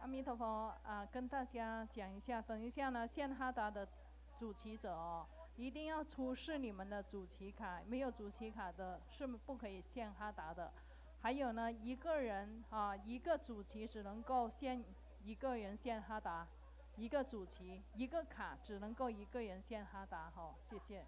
阿弥陀佛跟大家讲一下，等一下呢，献哈达的主旗者哦，一定要出示你们的主旗卡，没有主旗卡的是不可以献哈达的。还有呢，一个人一个主旗只能够献一个人献哈达，一个主旗一个卡只能够一个人献哈达哈，谢谢。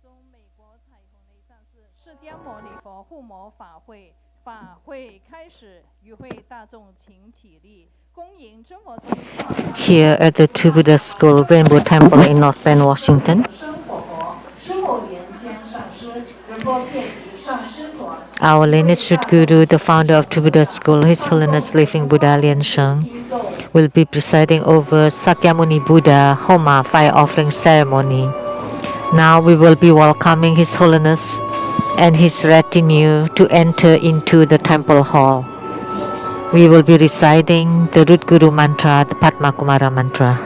中美国彩虹雷上师释迦牟尼佛护摩法会，法会开始，与会大众请起立，恭迎真佛宗。Here at the Two Buddha School Rainbow Temple in North Bend, Washington, our lineage Guru, the founder of Two Buddha School, His Holiness Living Buddha Lien Sheng, will be presiding over Sakyamuni Buddha Homa fire offering ceremony. Now we will be welcoming His Holiness and his retinue to enter into the temple hall. We will be reciting the root Guru mantra, the Padma Kumara mantra.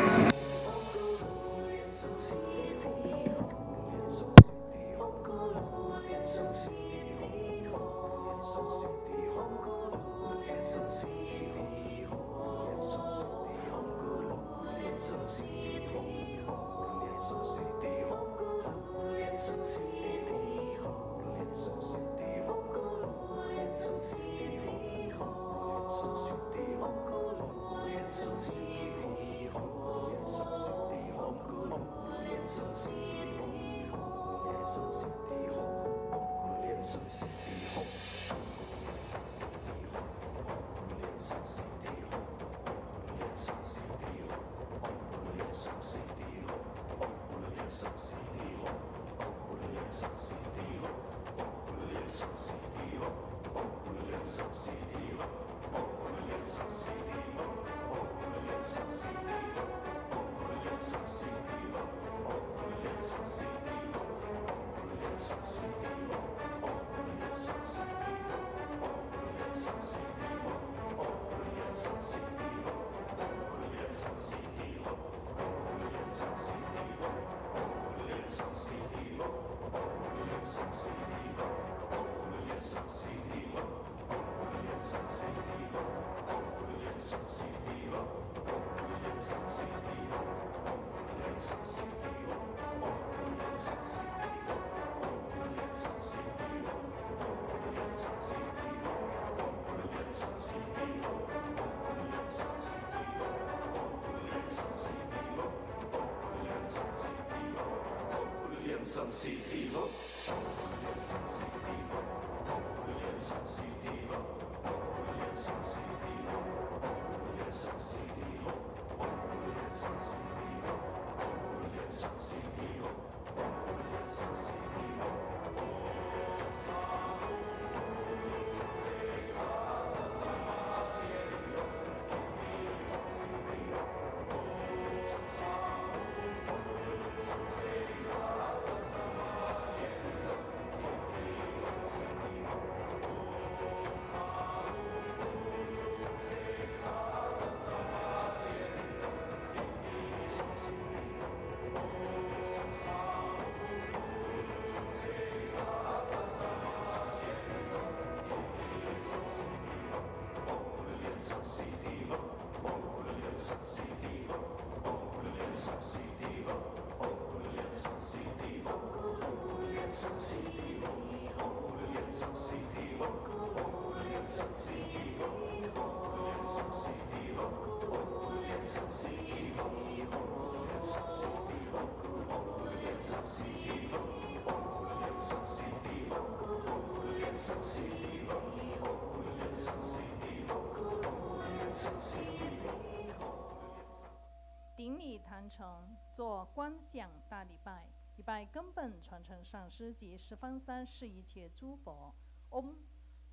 做观想大礼拜，礼拜根本传承上师及十方三世一切诸佛。嗡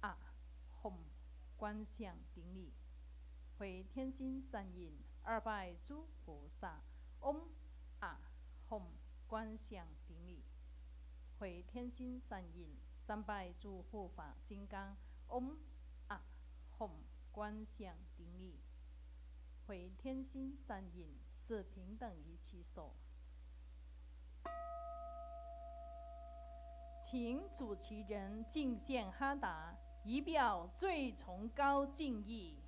啊吽，观想顶礼，回天心三印，二拜诸菩萨。嗡啊吽，观想顶礼，回天心三印，三拜诸护法金刚。嗡啊吽，观想顶礼，回天心三印，四平等一起手。请主持人敬献哈达，以表最崇高敬意。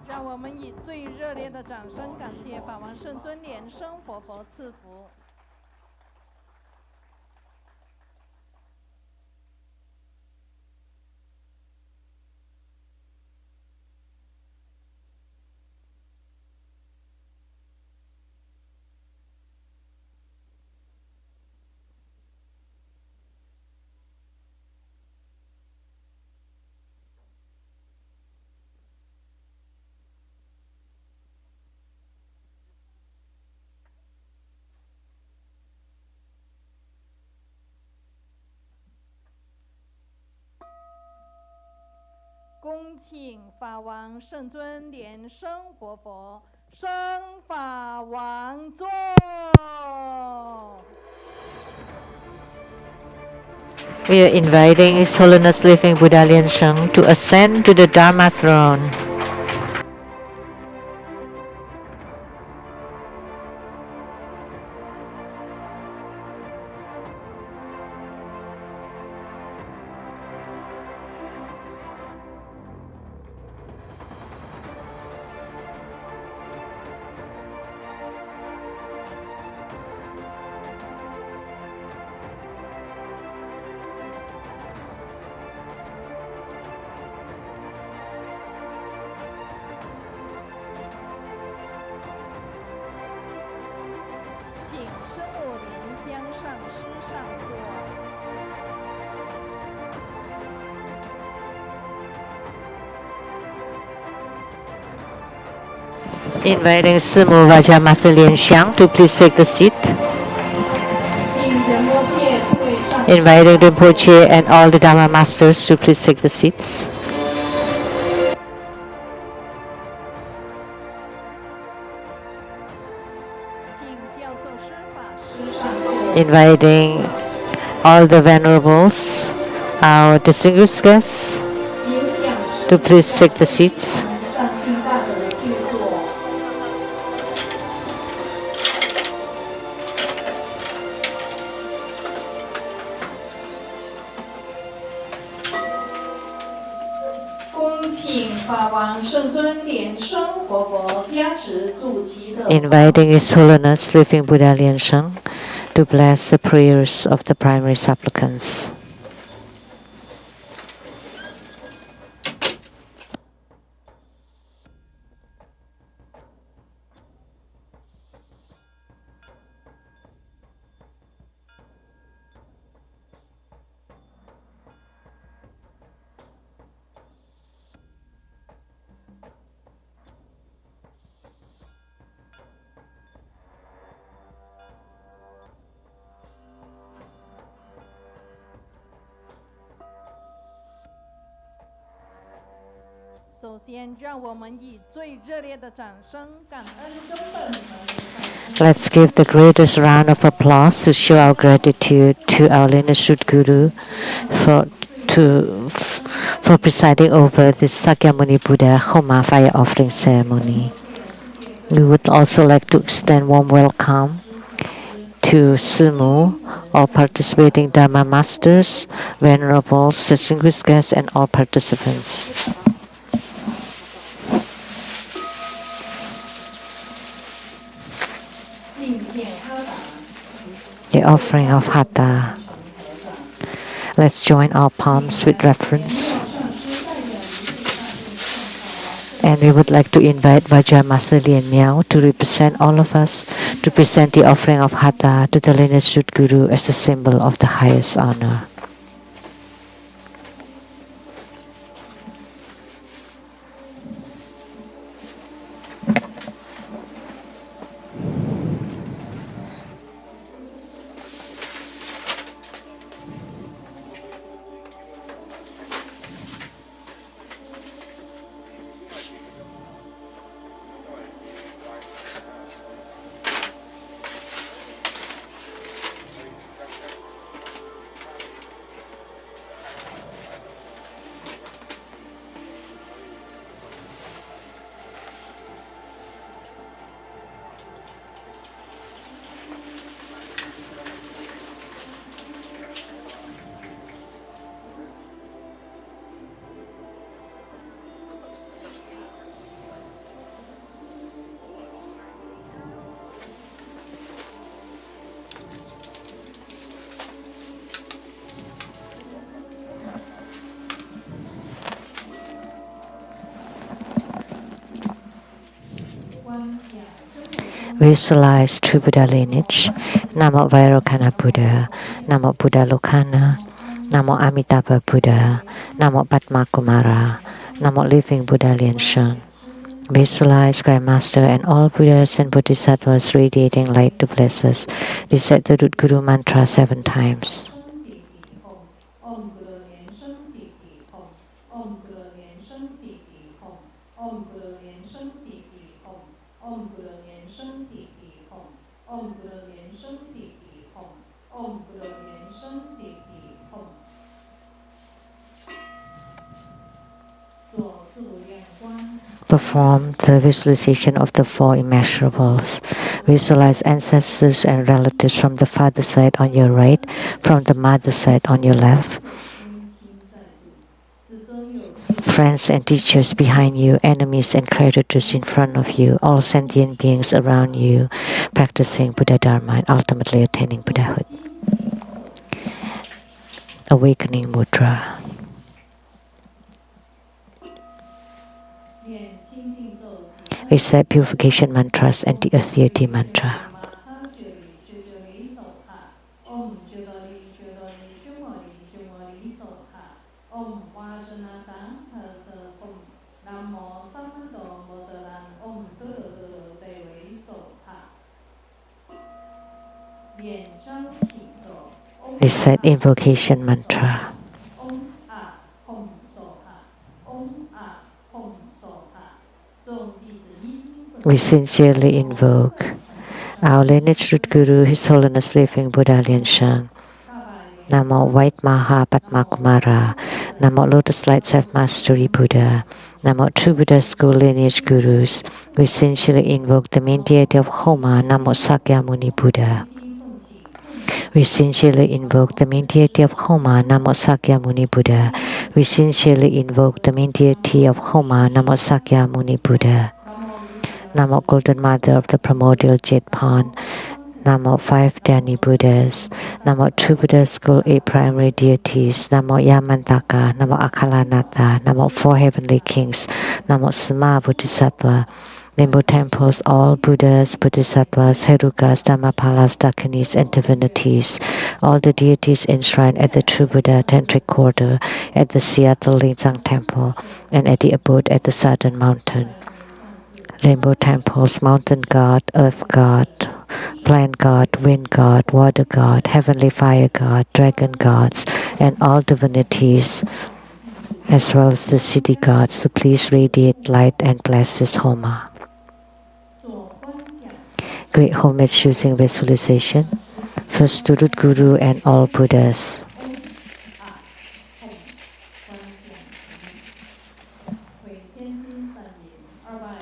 让我们以最热烈的掌声感谢法王圣尊莲生活佛赐福。恭请法王圣尊莲生活佛升法王座。We are inviting His Holiness Living Buddha Lian Sheng to ascend to the Dharma throne.请生物莲香上师上座。Inviting Simu Vaja Master Lian Xiang to please take the seat. 请仁波切诸位上师。 Inviting Rinpoche and all the Dharma Masters to please take the seats. 请教授师法师上座。 Inviting all the venerables, our distinguished guests, 请讲师 to please take the seats. 上心大德就座。Inviting His Holiness Living Buddha Lian Sheng to bless the prayers of the primary supplicants. Let's give the greatest round of applause to show our gratitude to our lineage Guru for presiding over this Sakyamuni Buddha Homa fire offering ceremony. We would also like to extend warm welcome to Simu, all participating Dharma masters, venerables, distinguished guests, and all participants. The offering of Hatha. Let's join our palms with reverence. And we would like to invite Vajra Master Lien Miao to represent all of us to present the offering of Hatha to the lineage Guru as a symbol of the highest honor. Visualize true Buddha lineage. Namo Vairocana Buddha, Namo Buddha Lokana, Namo Amitabha Buddha, Namo Padma Kumara, Namo Living Buddha Lian Sheng. Visualize Grandmaster and all Buddhas and Bodhisattvas radiating light to bless us. Recite the root Guru mantra 7 times. Perform the visualization of the 4 immeasurables. Visualize ancestors and relatives from the father side on your right, from the mother side on your left, friends and teachers behind you, enemies and creditors in front of you, all sentient beings around you, practicing Buddha Dharma and ultimately attaining Buddhahood. Awakening Mudra. Recite purification mantras and the Athiyati mantra. Recite invocation mantra. We sincerely invoke our lineage root Guru, His Holiness Living Buddha Lian Sheng. Namo White Maha Padma Kumara. Namo Lotus Light Self Mastery Buddha. Namo True Buddha School Lineage Gurus. We sincerely invoke the main deity of Homa, Namo Sakyamuni Buddha. We sincerely invoke the main deity of Homa, Namo Sakyamuni Buddha. We sincerely invoke the main deity of Homa, Namo Sakyamuni Buddha. Namo Golden Mother of the Primordial Jet Pond. Namo Five Dhyani Buddhas. Namo True Buddha School 8 Primary Deities. Namo Yamantaka. Namo Akalanata. Namo Four Heavenly Kings. Namo Sma Bodhisattva. Rainbow temples, all Buddhas, Bodhisattvas, Herukas, Dhammapalas, Dakinis, and divinities, all the deities enshrined at the True Buddha Tantric Quarter, at the Seattle Linzang Temple, and at the abode at the Southern Mountain. Rainbow temples, mountain god, earth god, plant god, wind god, water god, heavenly fire god, dragon gods, and all divinities, as well as the city gods, to please radiate light and bless this Homa. Great homage using visualization. First to the Guru and all Buddhas.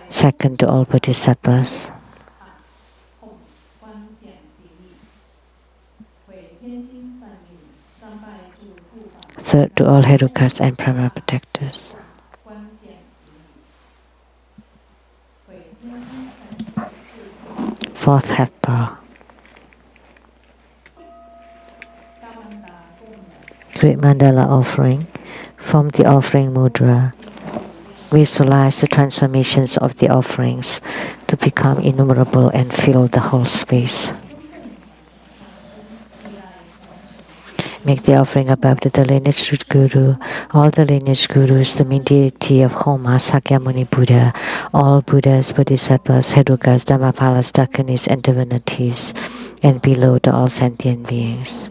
Second to all Bodhisattvas. Third to all Herukas and primary protectors. Fourth helper. Great mandala offering. From the offering mudra, visualize the transformations of the offerings to become innumerable and fill the whole space. Make the offering above to the lineage root guru, all the lineage gurus, the main deity of Homa, Sakyamuni Buddha, all Buddhas, Bodhisattvas, Herukas, Dhammapalas, Dakinis, and divinities, and below to all sentient beings.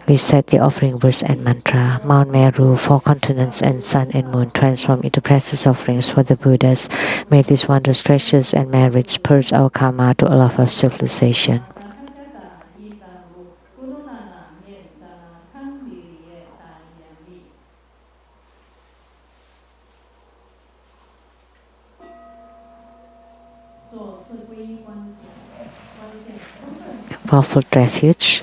Recite the offering verse and mantra. Mount Meru, four continents, and sun and moon transform into precious offerings for the Buddhas. May these wondrous treasures and merits purge our karma to all of our civilization. Powerful refuge.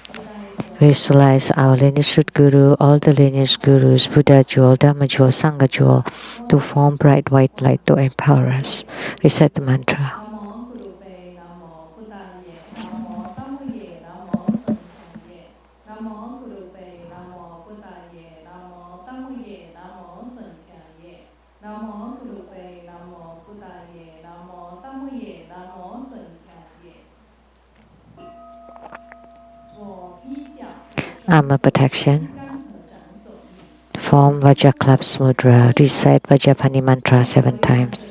Visualize our lineage root guru, all the lineage gurus, Buddha jewel, Dhamma jewel, Sangha jewel, to form bright white light to empower us. Recite the mantra. Armor protection. Form Vajaklap's mudra. Recite Vajapani mantra 7 times.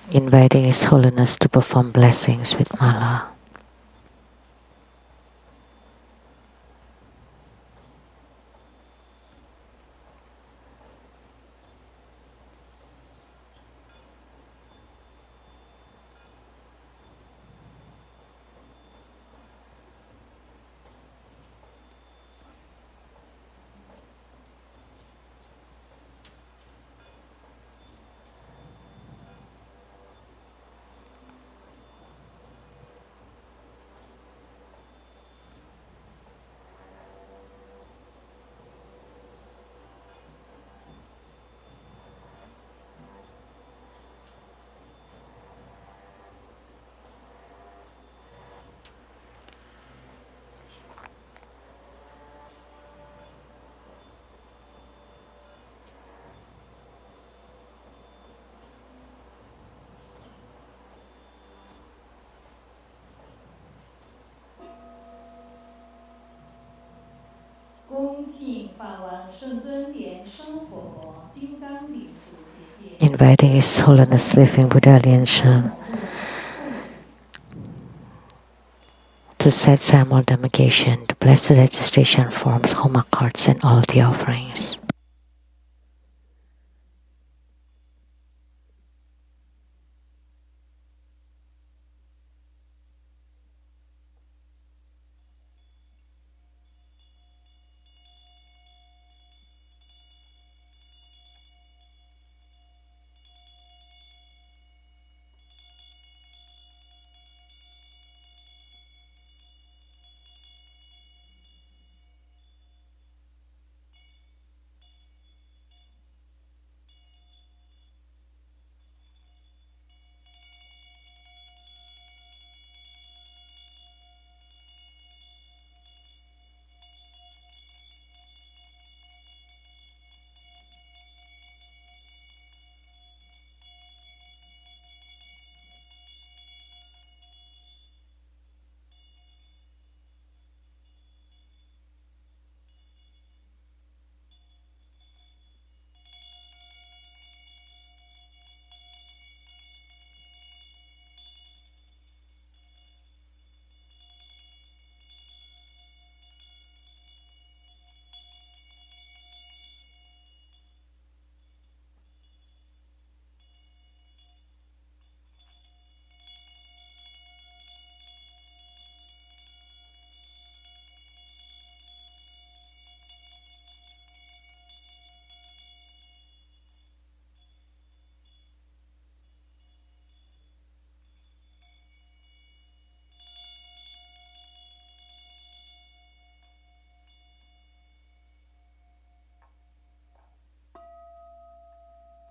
Inviting His Holiness to perform blessings with mala. Inviting His Holiness Living Buddha Lian Sheng to set ceremonial damnation, to bless the registration forms, Homa cards, and all the offerings.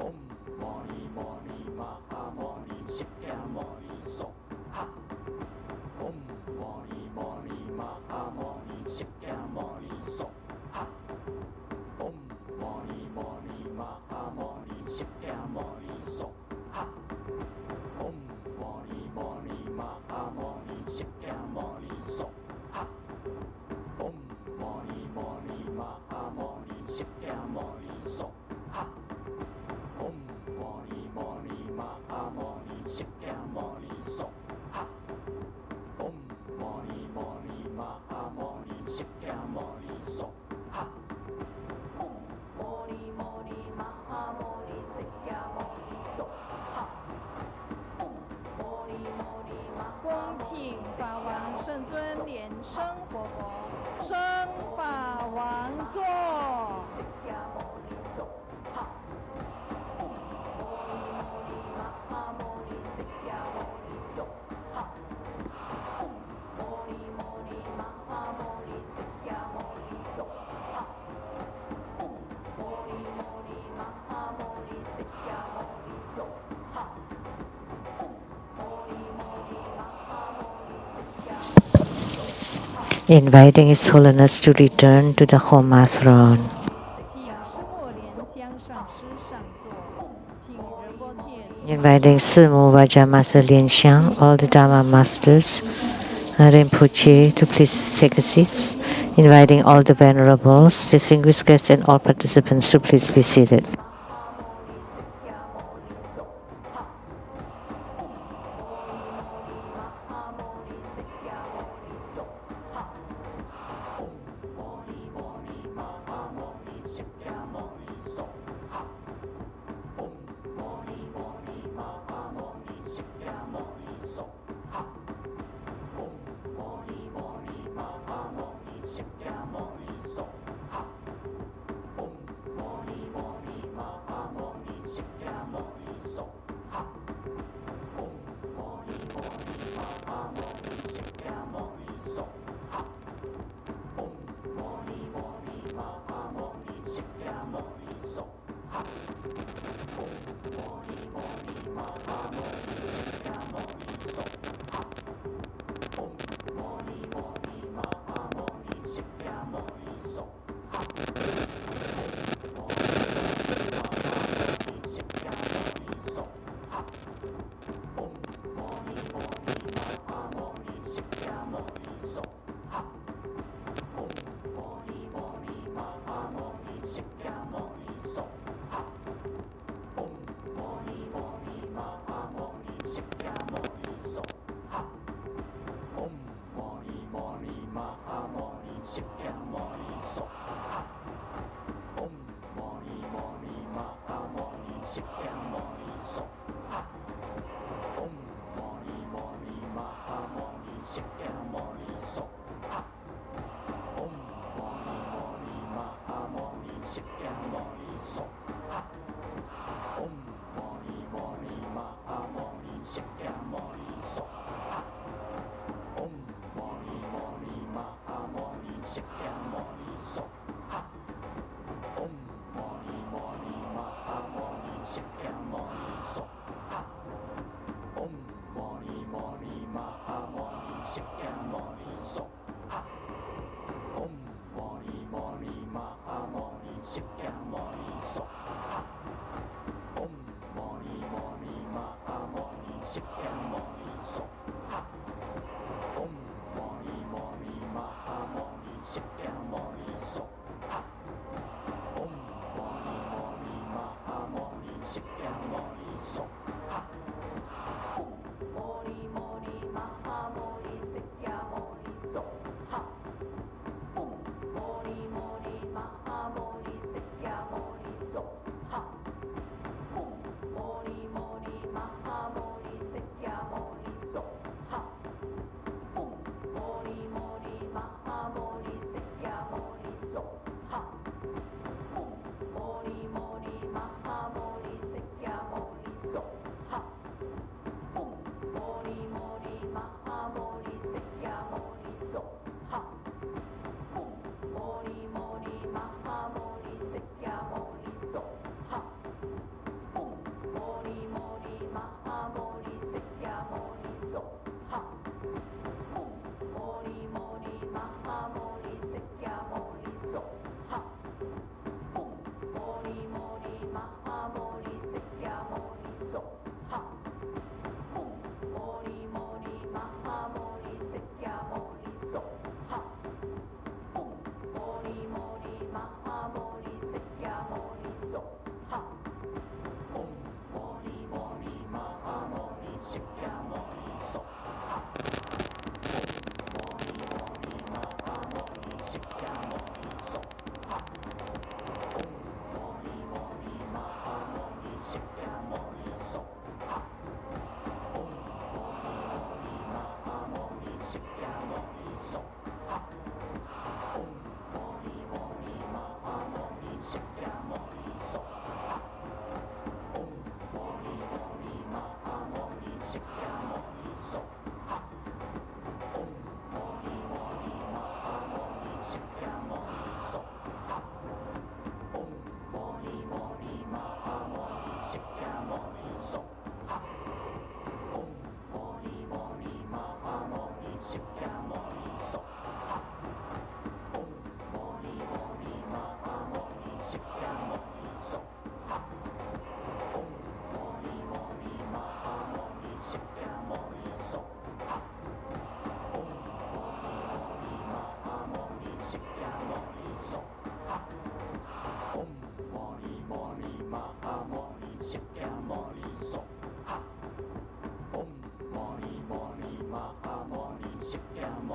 Om Mani Mani Mahamani Shakyamani 法王圣尊莲生活佛，生法王座。Inviting His Holiness to return to the Homa throne. 请师末莲香上师上座，请仁波切。 Inviting Simu Vajra Master Lien Xiang, all the Dharma Masters, and Rinpoche to please take a seat. Inviting all the venerables, distinguished guests, and all participants to please be seated. Om Mani Mani Mahamani Shakyamuni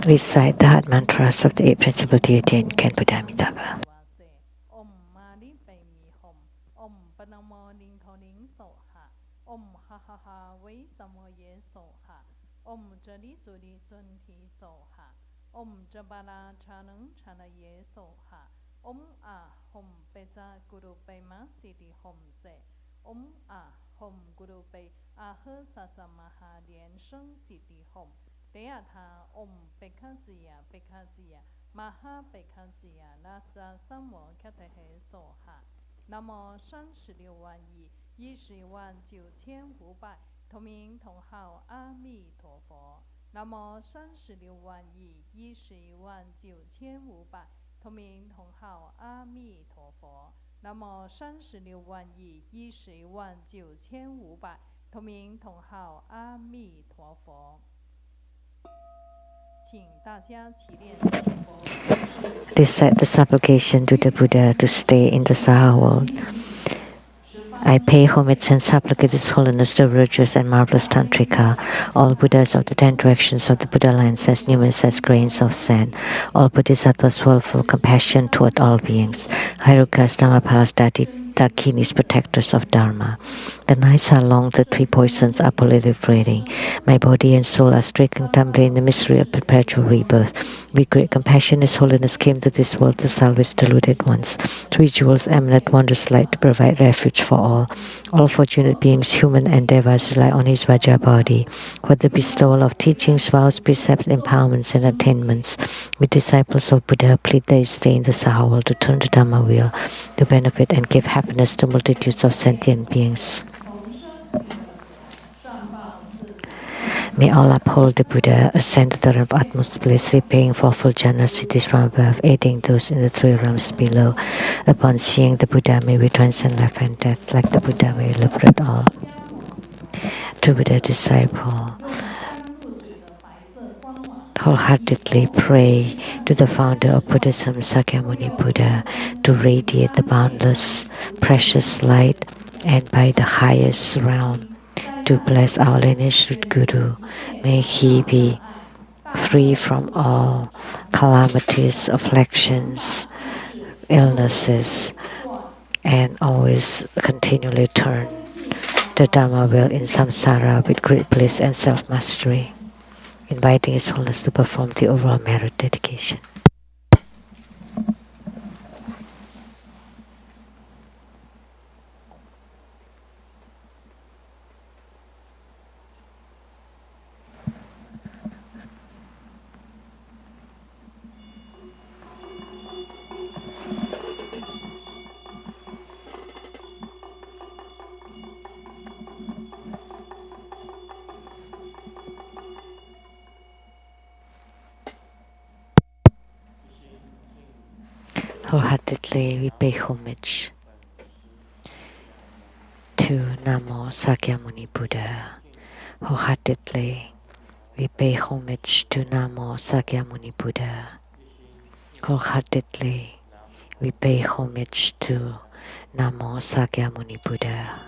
Recite the heart mantras of the eight principal deity and Ken Buddha Amitabha. Om Mani Pai Mi Hom. Om Panamo Ning Tho Ning So Ha. Om Ha Ha Ha Wei Samo Ye So Ha. Om Jali Juli Jun Hi So Ha. Om Jabala Chanang Chana Ye So Ha. Om A Hom Peja Guru Pai Ma Sidi Hom Se. Om A Hom Guru Pai A He Sa Sa Ma Ha Lian Sheng Sidi Hom. 得亚他 Om 贝卡吉亚贝卡吉亚玛哈贝卡吉亚那扎三摩卡特黑梭哈，那么36万亿119500同名同号阿弥陀佛，那么36万亿119500同名同号阿弥陀佛，那么36万亿119500同名同号阿弥陀佛。 Recite the supplication to the Buddha to stay in the Saha world. I pay homage and supplicate His Holiness the virtuous and marvelous Tantrika, all Buddhas of the 10 directions of the Buddha lines as numerous as grains of sand, all Bodhisattvas full of compassion toward all beings, Hairukas, Dhammapalas, Dakinis, protectors of Dharma. The nights are long, the 3 poisons are proliferating. My body and soul are stricken tumbling in the misery of perpetual rebirth. With great compassion, His Holiness came to this world to salvage deluded ones. 3 jewels emanate wondrous light to provide refuge for all. All fortunate beings, human and devas, rely on His Vajra body for the bestowal of teachings, vows, precepts, empowerments, and attainments. We disciples of Buddha plead that you stay in the Saha world to turn the Dhamma wheel, to benefit and give happiness to multitudes of sentient beings. May all uphold the Buddha, ascend to the realm of utmost bliss, repaying for full generosities from above, aiding those in the 3 realms below. Upon seeing the Buddha, may we transcend life and death. Like the Buddha, may we liberate all. To Buddha disciple, wholeheartedly pray to the founder of Buddhism, Sakyamuni Buddha, to radiate the boundless, precious light, and by the highest realm, to bless our lineage root Guru. May he be free from all calamities, afflictions, illnesses, and always continually turn the Dharma wheel in samsara with great bliss and self-mastery. Inviting His Holiness to perform the overall merit dedication. Wholeheartedly we pay homage to Namo Sakyamuni Buddha. Wholeheartedly we pay homage to Namo Sakyamuni Buddha. Wholeheartedly we pay homage to Namo Sakyamuni Buddha.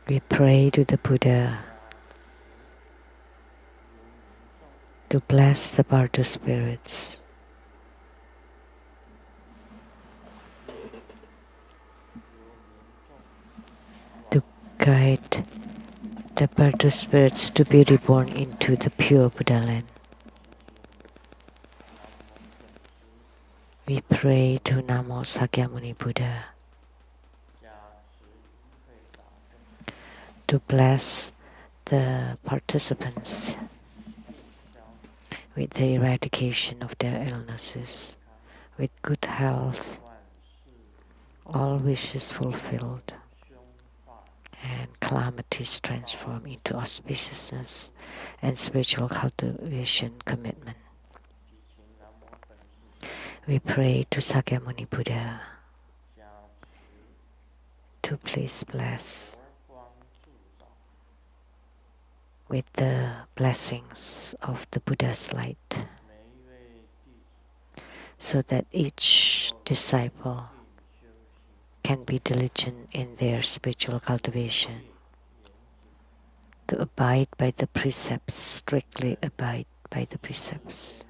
We pray to the Buddha to bless the Bardo spirits, to guide the Bardo spirits to be reborn into the pure Buddha land. We pray to Namo Sakyamuni Buddha to bless the participants with the eradication of their illnesses, with good health, all wishes fulfilled, and calamities transform into auspiciousness and spiritual cultivation commitment. We pray to Sakyamuni Buddha to please bless with the blessings of the Buddha's light, so that each disciple can be diligent in their spiritual cultivation, to abide by the precepts, strictly abide by the precepts.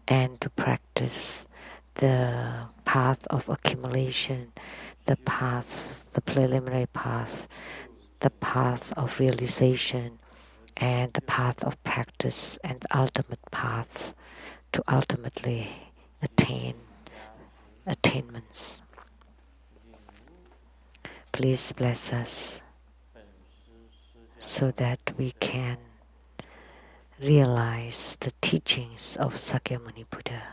And to practice the path of accumulation, the preliminary path, the path of realization, and the path of practice, and the ultimate path to ultimately attain attainments. Please bless us so that we can realize the teachings of Sakyamuni Buddha.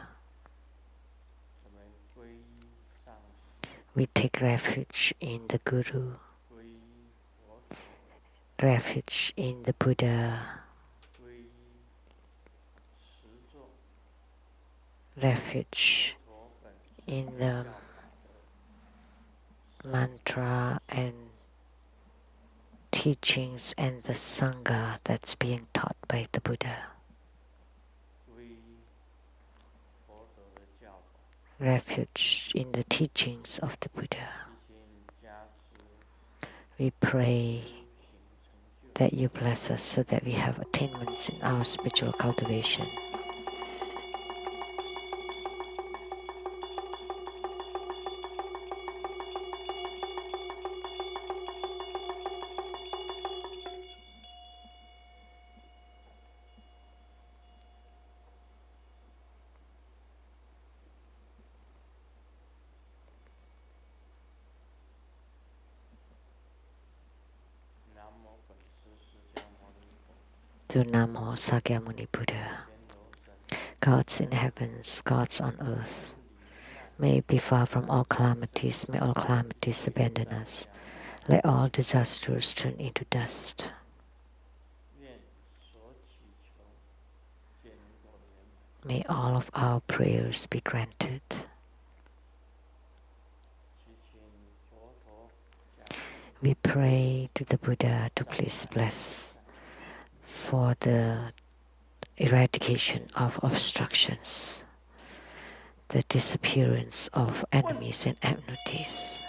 We take refuge in the Guru, refuge in the Buddha, refuge in the mantra and teachings and the Sangha that's being taught by the Buddha. Refuge in the teachings of the Buddha. We pray that you bless us so that we have attainments in our spiritual cultivation. To Namo Sakyamuni Buddha. Gods in heavens, gods on earth, may be far from all calamities, may all calamities abandon us. Let all disasters turn into dust. May all of our prayers be granted. We pray to the Buddha to please bless for the eradication of obstructions, the disappearance of enemies and enmities.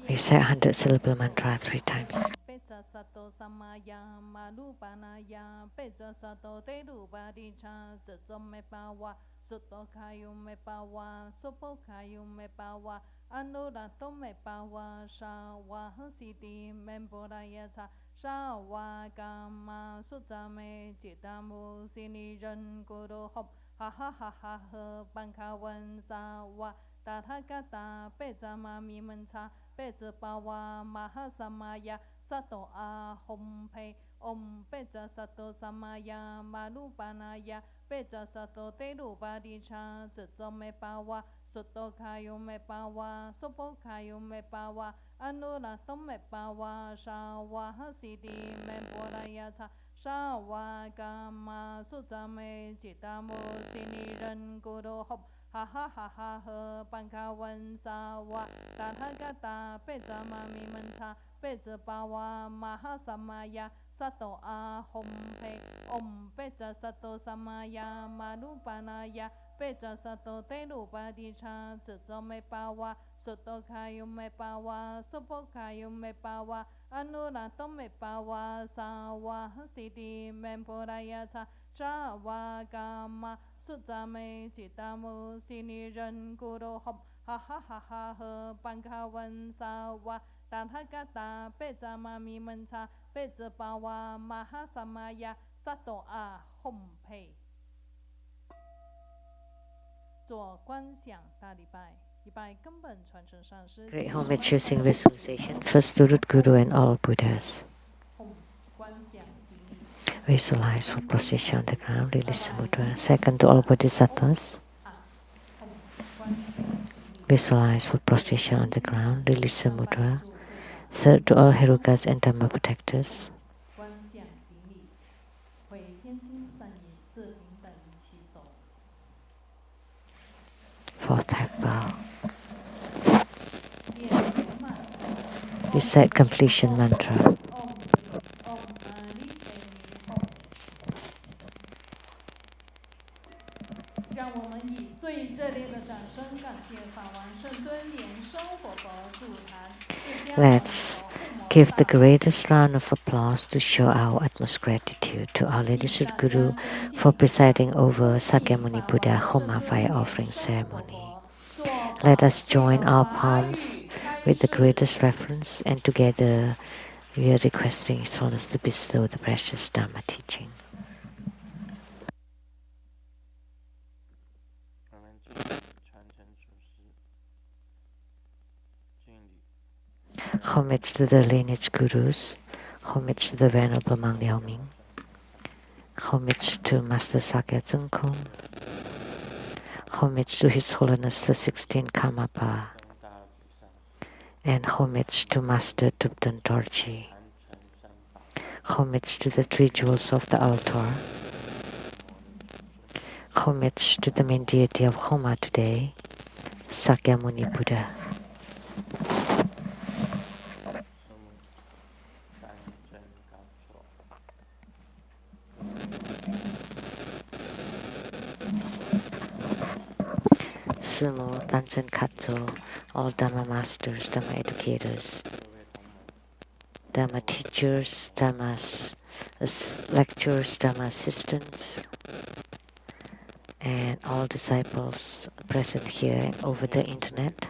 Recite 100 syllable mantra 3 times. ha ha ha ha ha ban kha wan sa wa ta tha ka ta pe za ma mi man cha pe za pa wa ma ha sa ma ya sa to a hom pe om pe za sa to sa ma ya ma lu pa na ya pe za sa to te lu pa di cha za zo me pa wa so to kha yo me pa wa so po kha yo me pa wa anu la to me pa wa sha wa ha si di me po ra ya cha sa wa ga ma su za me ji ta mo si ni ren gu do hop ha ha ha ha he ban kha wan sa wa ta tha ga ta pe za ma mi man cha pe za pa wa ma ha sa ma ya sa to a hom pe om pe za sa to sa ma ya ma lu pa na ya pe za sa to te lu pa di cha zi zo me pa wa so to kha yu me pa wa so po kha yu me pa wa anu la to me pa wa sa wa si di men po ra ya cha cha wa ga ma su za me ji ta mu si ni ren gu do hop ha ha ha ha he ban kha wan sa wa ตาทากาตาเปจามามีมันชาเปจปาวามหาสมายาสัตโตอาห่มเพ做观想大礼拜，礼拜根本传承上是 Great homage using visualization. First to root Guru and all Buddhas. 观想经历。 Visualize for procession on the ground, release the mudra. Second to all bodhisattvas. Visualize for procession on the ground, release the mudra. Third to all herukas and dhamma protectors. 观想经历，回天心善引是平等起手。 Fourth half bow. 念圆满。 Recite completion mantra. 让我们以最热烈的掌声感谢法王圣尊莲生活佛助坛。 Let's give the greatest round of applause to show our utmost gratitude to Our Lady Sri Guru for presiding over Sakyamuni Buddha Homa fire offering ceremony. Let us join our palms with the greatest reverence, and together we are requesting His Holiness to bestow the precious Dharma teaching. Homage to the lineage gurus, homage to the Venerable Mang Liao Ming, homage to Master Sakya Tsungkung, homage to His Holiness the 16th Karmapa, and homage to Master Tupten Dorji. Homage to the three jewels of the altar. Homage to the main deity of Homa today, Sakyamuni Buddha. Sumo, Tanchen Katso, all Dhamma masters, Dhamma educators, Dhamma teachers, Dhamma lecturers, Dhamma assistants, and all disciples present here and over the internet.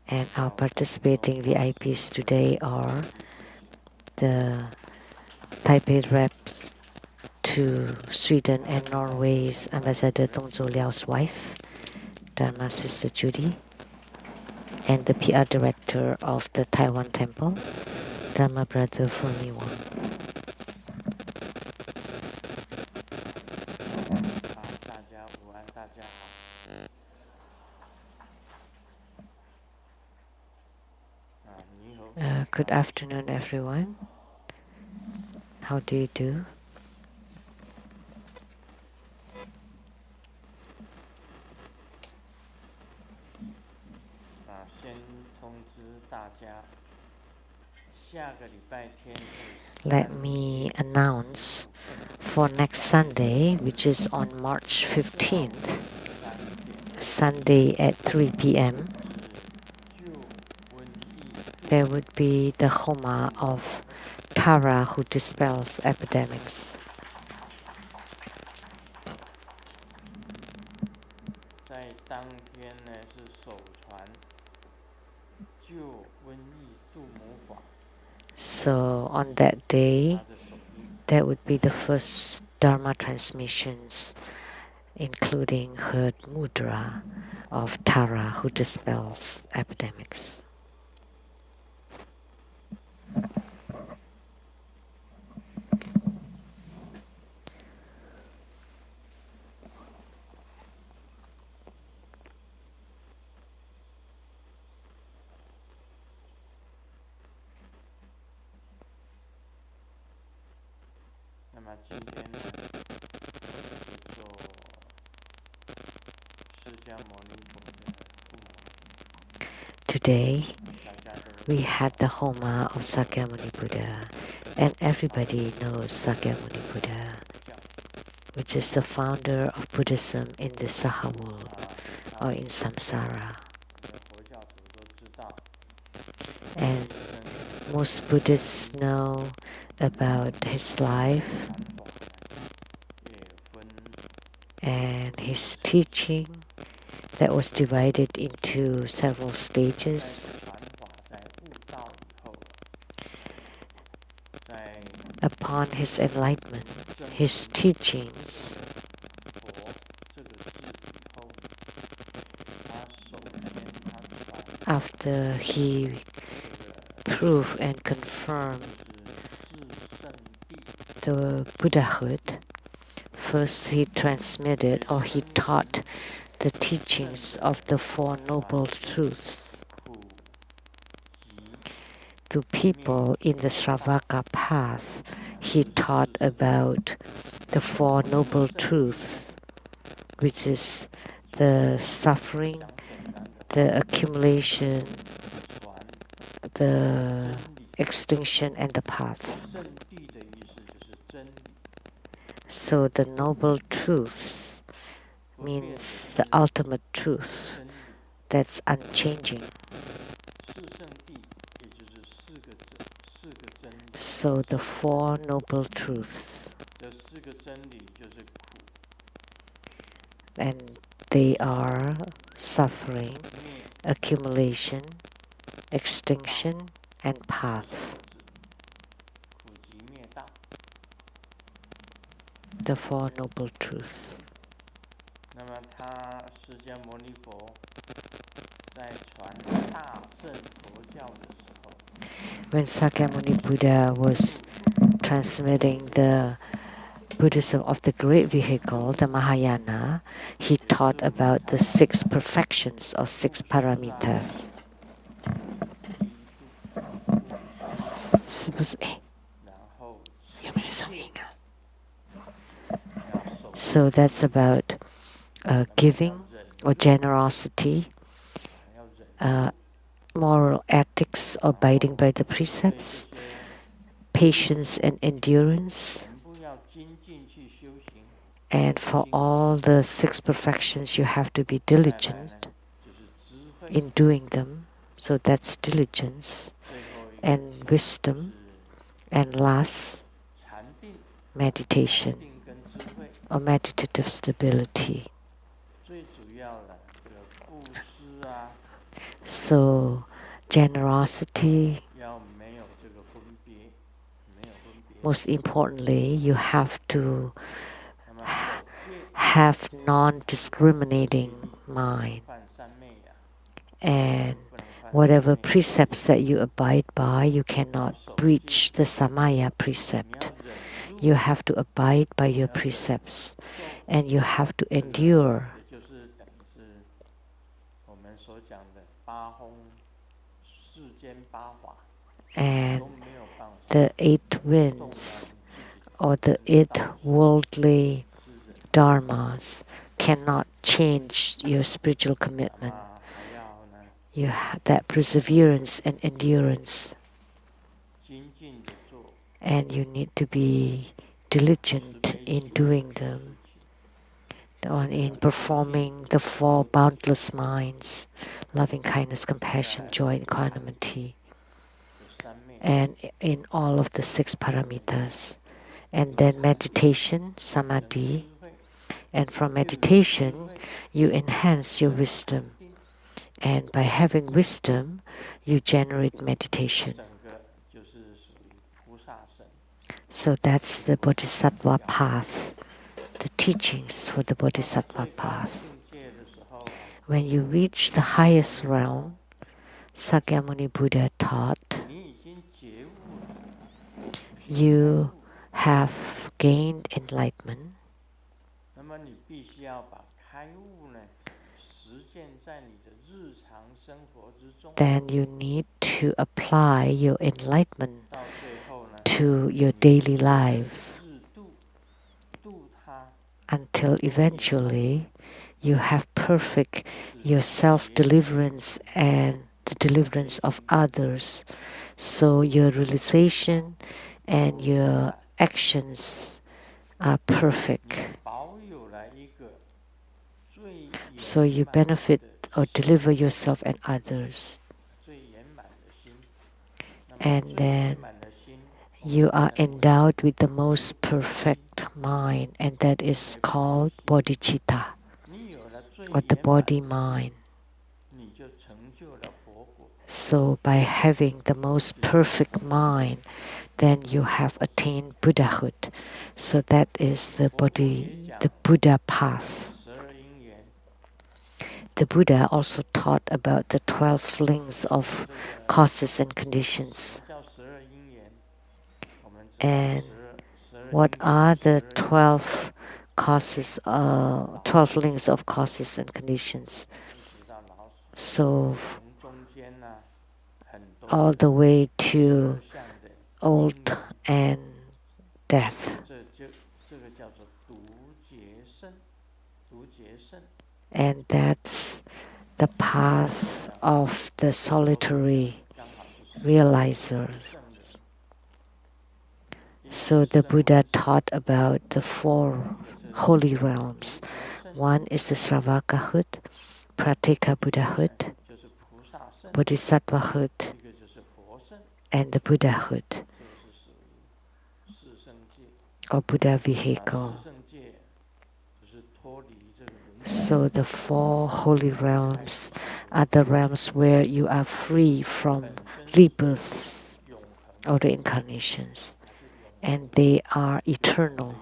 And our participating VIPs today are the Taipei reps to Sweden and Norway's Ambassador Dongzhou Liao's wife, Dharma Sister Judy, and the PR director of the Taiwan Temple, Dharma Brother Fumi Wang. Good afternoon, everyone. How do you do? Let me announce for next Sunday, which is on March 15th, Sunday at 3 p.m. There would be the Homa of Tara who dispels epidemics. So on that day, that would be the first Dharma transmissions, including her mudra of Tara who dispels epidemics. Today, we had the Homa of Sakyamuni Buddha, and everybody knows Sakyamuni Buddha, which is the founder of Buddhism in the Saha world, or in Samsara. And most Buddhists know about his life and his teaching that was divided into several stages. Upon his enlightenment, his teachings, after he proved and confirmed the Buddhahood, first he transmitted or he taught the teachings of the Four Noble Truths to people in the Sravaka path. He taught about the Four Noble Truths, which is the suffering, the accumulation, the extinction, and the path. So the Noble Truth means the ultimate truth that's unchanging. So the Four Noble Truths, and they are suffering, accumulation, extinction, and path. The Four Noble Truths. When Sakyamuni Buddha was transmitting the Buddhism of the great vehicle, the Mahayana, he taught about the 6 perfections or 6 paramitas. So that's about giving or generosity, moral ethics, abiding by the precepts, patience and endurance. And for all the 6 perfections, you have to be diligent in doing them. So that's diligence and wisdom. And last, meditation or meditative stability. So generosity, most importantly, you have to have non-discriminating mind, and whatever precepts that you abide by, you cannot breach the Samaya precept. You have to abide by your precepts, and you have to endure. And the 8 winds or the 8 worldly dharmas cannot change your spiritual commitment. You have that perseverance and endurance, and you need to be diligent in doing them, in performing the 4 boundless minds: loving kindness, compassion, joy, and equanimity, and in all of the 6 paramitas. And then meditation, samadhi, and from meditation you enhance your wisdom, and by having wisdom you generate meditation. So that's the Bodhisattva path, the teachings for the Bodhisattva path. When you reach the highest realm, Sakyamuni Buddha taught, you have gained enlightenment, then you need to apply your enlightenment to your daily life until eventually you have perfect your self-deliverance and the deliverance of others. So your realization and your actions are perfect. So you benefit or deliver yourself and others. And then you are endowed with the most perfect mind, and that is called bodhicitta. or the body-mind. So by having the most perfect mind, then you have attained Buddhahood. So that is the Buddha path. The Buddha also taught about the 12 links of causes and conditions. And what are the 12 causes, 12 links of causes and conditions? So all the way to old and death. And that's the path of the solitary realizers. So the Buddha taught about the 4 holy realms. One is the Sravakahood, Pratika Buddhahood, Bodhisattvahood, and the Buddhahood, or Buddha vehicle. So the 4 holy realms are the realms where you are free from rebirths or reincarnations, and they are eternal.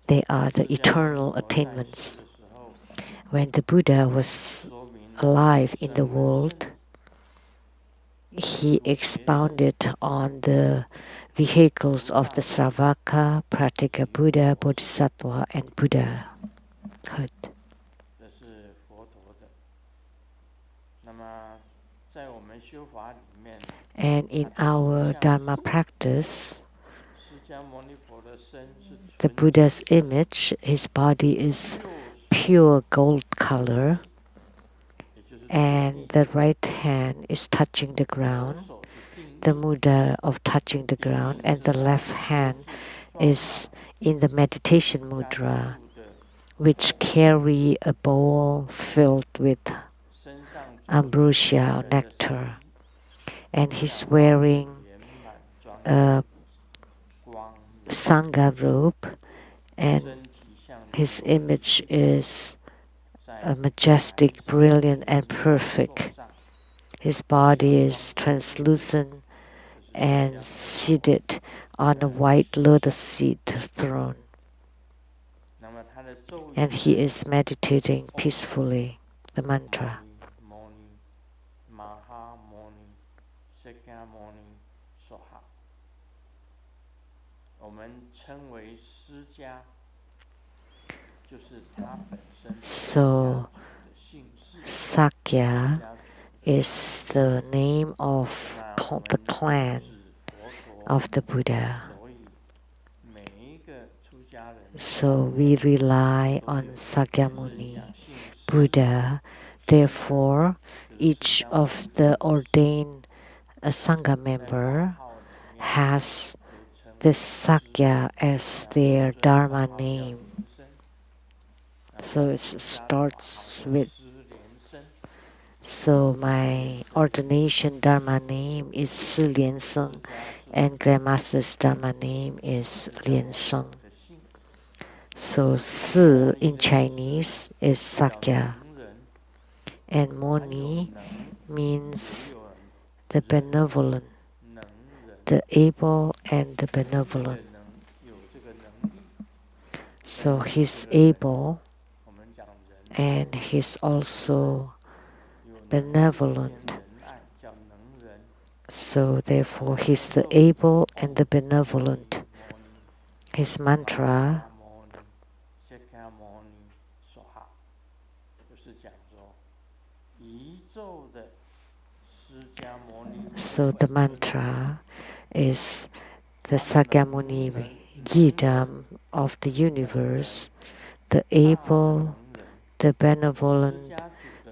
They are the eternal attainments. When the Buddha was alive in the world, he expounded on the vehicles of the Sravaka, Pratika Buddha, Bodhisattva, and Buddhahood. And in our Dharma practice, the Buddha's image, his body is pure gold color, and the right hand is touching the ground, the mudra of touching the ground, and the left hand is in the meditation mudra, which carry a bowl filled with ambrosia or nectar. And he's wearing a Sangha robe, and his image is a majestic, brilliant, and perfect. His body is translucent and seated on a white lotus seat throne. And he is meditating peacefully the mantra. So, Sakya is the name of the clan of the Buddha. So we rely on Sakyamuni, Buddha. Therefore, each of the ordained Sangha member has this Sakya as their Dharma name. So it starts with, so my ordination Dharma name is Si Lian Seng, and Grandmaster's Dharma name is Lian Sheng. So Si in Chinese is Sakya, and Moni means the benevolent, the able and the benevolent. So he's able and he's also benevolent. So therefore he's the able and the benevolent. His mantra so the mantra is the Sakyamuni Yidam of the universe, the able, the benevolent,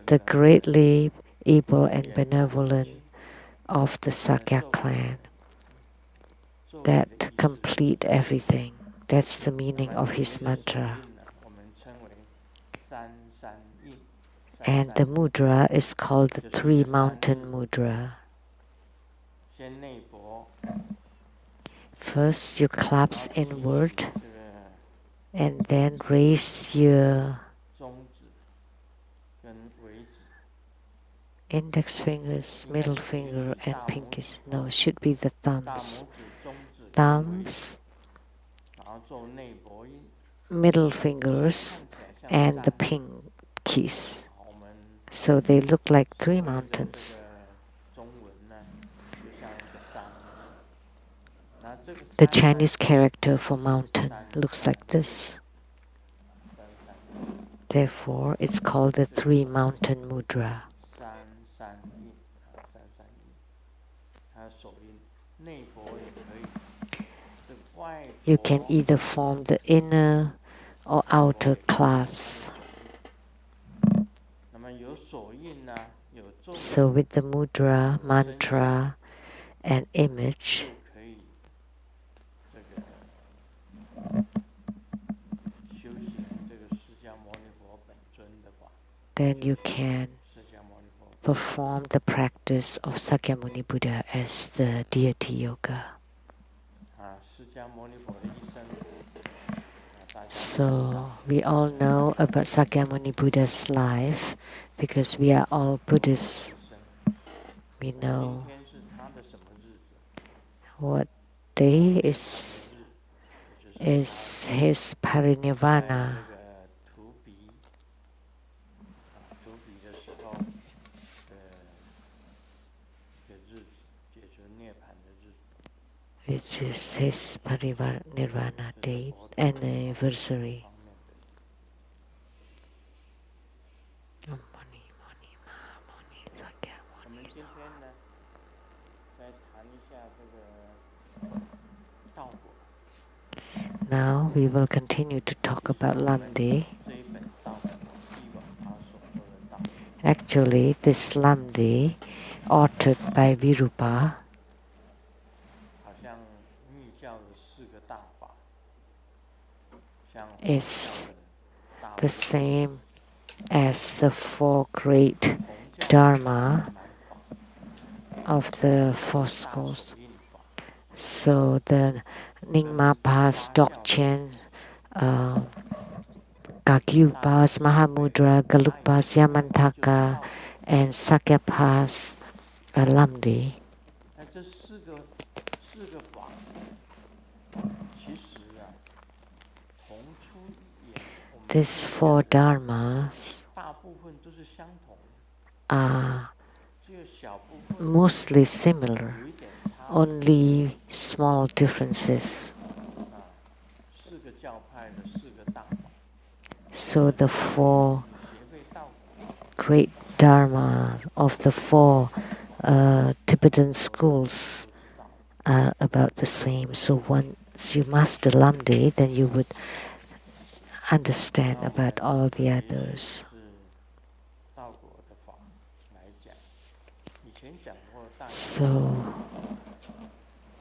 the greatly able and benevolent of the Sakya clan. That complete everything. That's the meaning of his mantra. And the mudra is called the 3 mountain mudra. First you collapse inward and then raise your Index fingers, middle finger, and pinkies. No, it should be the 大 thumbs. 拇指、中指、尾， Thumbs, 然后做内薄音， middle 看 fingers, 起来像 and the 山。 pinkies. 好，我们 So they look like 3所谓的 mountains. 这个中文呢，就像一个山。那这个 The 山呢， Chinese character for mountain looks like this. 三三 Therefore, it's called the 3 mountain mudra. 三三印啊，三三印，还有手印，内薄也可以。这个外 You can 薄 either form the inner or outer clasps. 那么有手印呢，有咒 So with the mudra, mantra, and image, 就可以这个修行这个释迦牟尼佛本尊的法。 then you can 释迦牟尼佛 perform the practice of Sakyamuni Buddha as the deity yoga. 啊，释迦牟尼佛的一生，大家都知道 So we all know about Sakyamuni Buddha's life because we are all Buddhists. 一生。 We 今 know 天是他的什么日子？ what day is 日，就是 is his 在 parinirvana. 这个荼毗荼毗的时候，一个日子，解决涅槃的日子。 Which is his parinirvana date anniversary. 方面的。 我们今天呢，再谈一下这个道果。 Now we will continue to talk about Lamdre. 这一本道果，译往他所说的道。 Actually, this Lamdre, authored by Virupa, 好像密教的4个大法，像 is 大 the same as the 4 great Dharma of the 4 schools. 印法， So the Nyingmapas, Dokchen, Kagyupas, Mahamudra, Galukpas, Yamantaka, and Sakyapas Lamdre. 那这4个法，其实啊，同出一源。我们 These 4 dharmas 大部分都是相同， are 只有小部分 mostly similar, 有一点差。 only small differences. 4个教派的4个大法， So the 4协会道果 great dharma of the 4 Tibetan schools 都知道。 are about the same. So once you master Lamdre, then you would understand about all the others. 是道果的法来讲，以前讲过大 So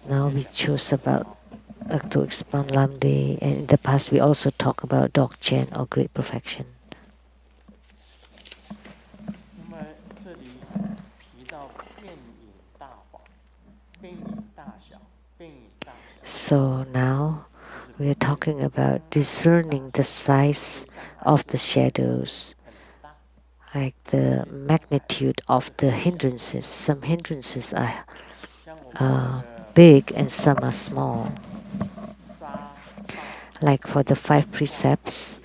now we choose about to expound Lamdre, and in the past we also talk about Dokchen or Great Perfection. 那么这里提到变影大法，变影大小，变影大小。 So now we are talking about discerning the size of the shadows, 很大， like the magnitude of the hindrances. Some hindrances are 像我们那个 big and some are small. 杀盗 Like for the 5 precepts,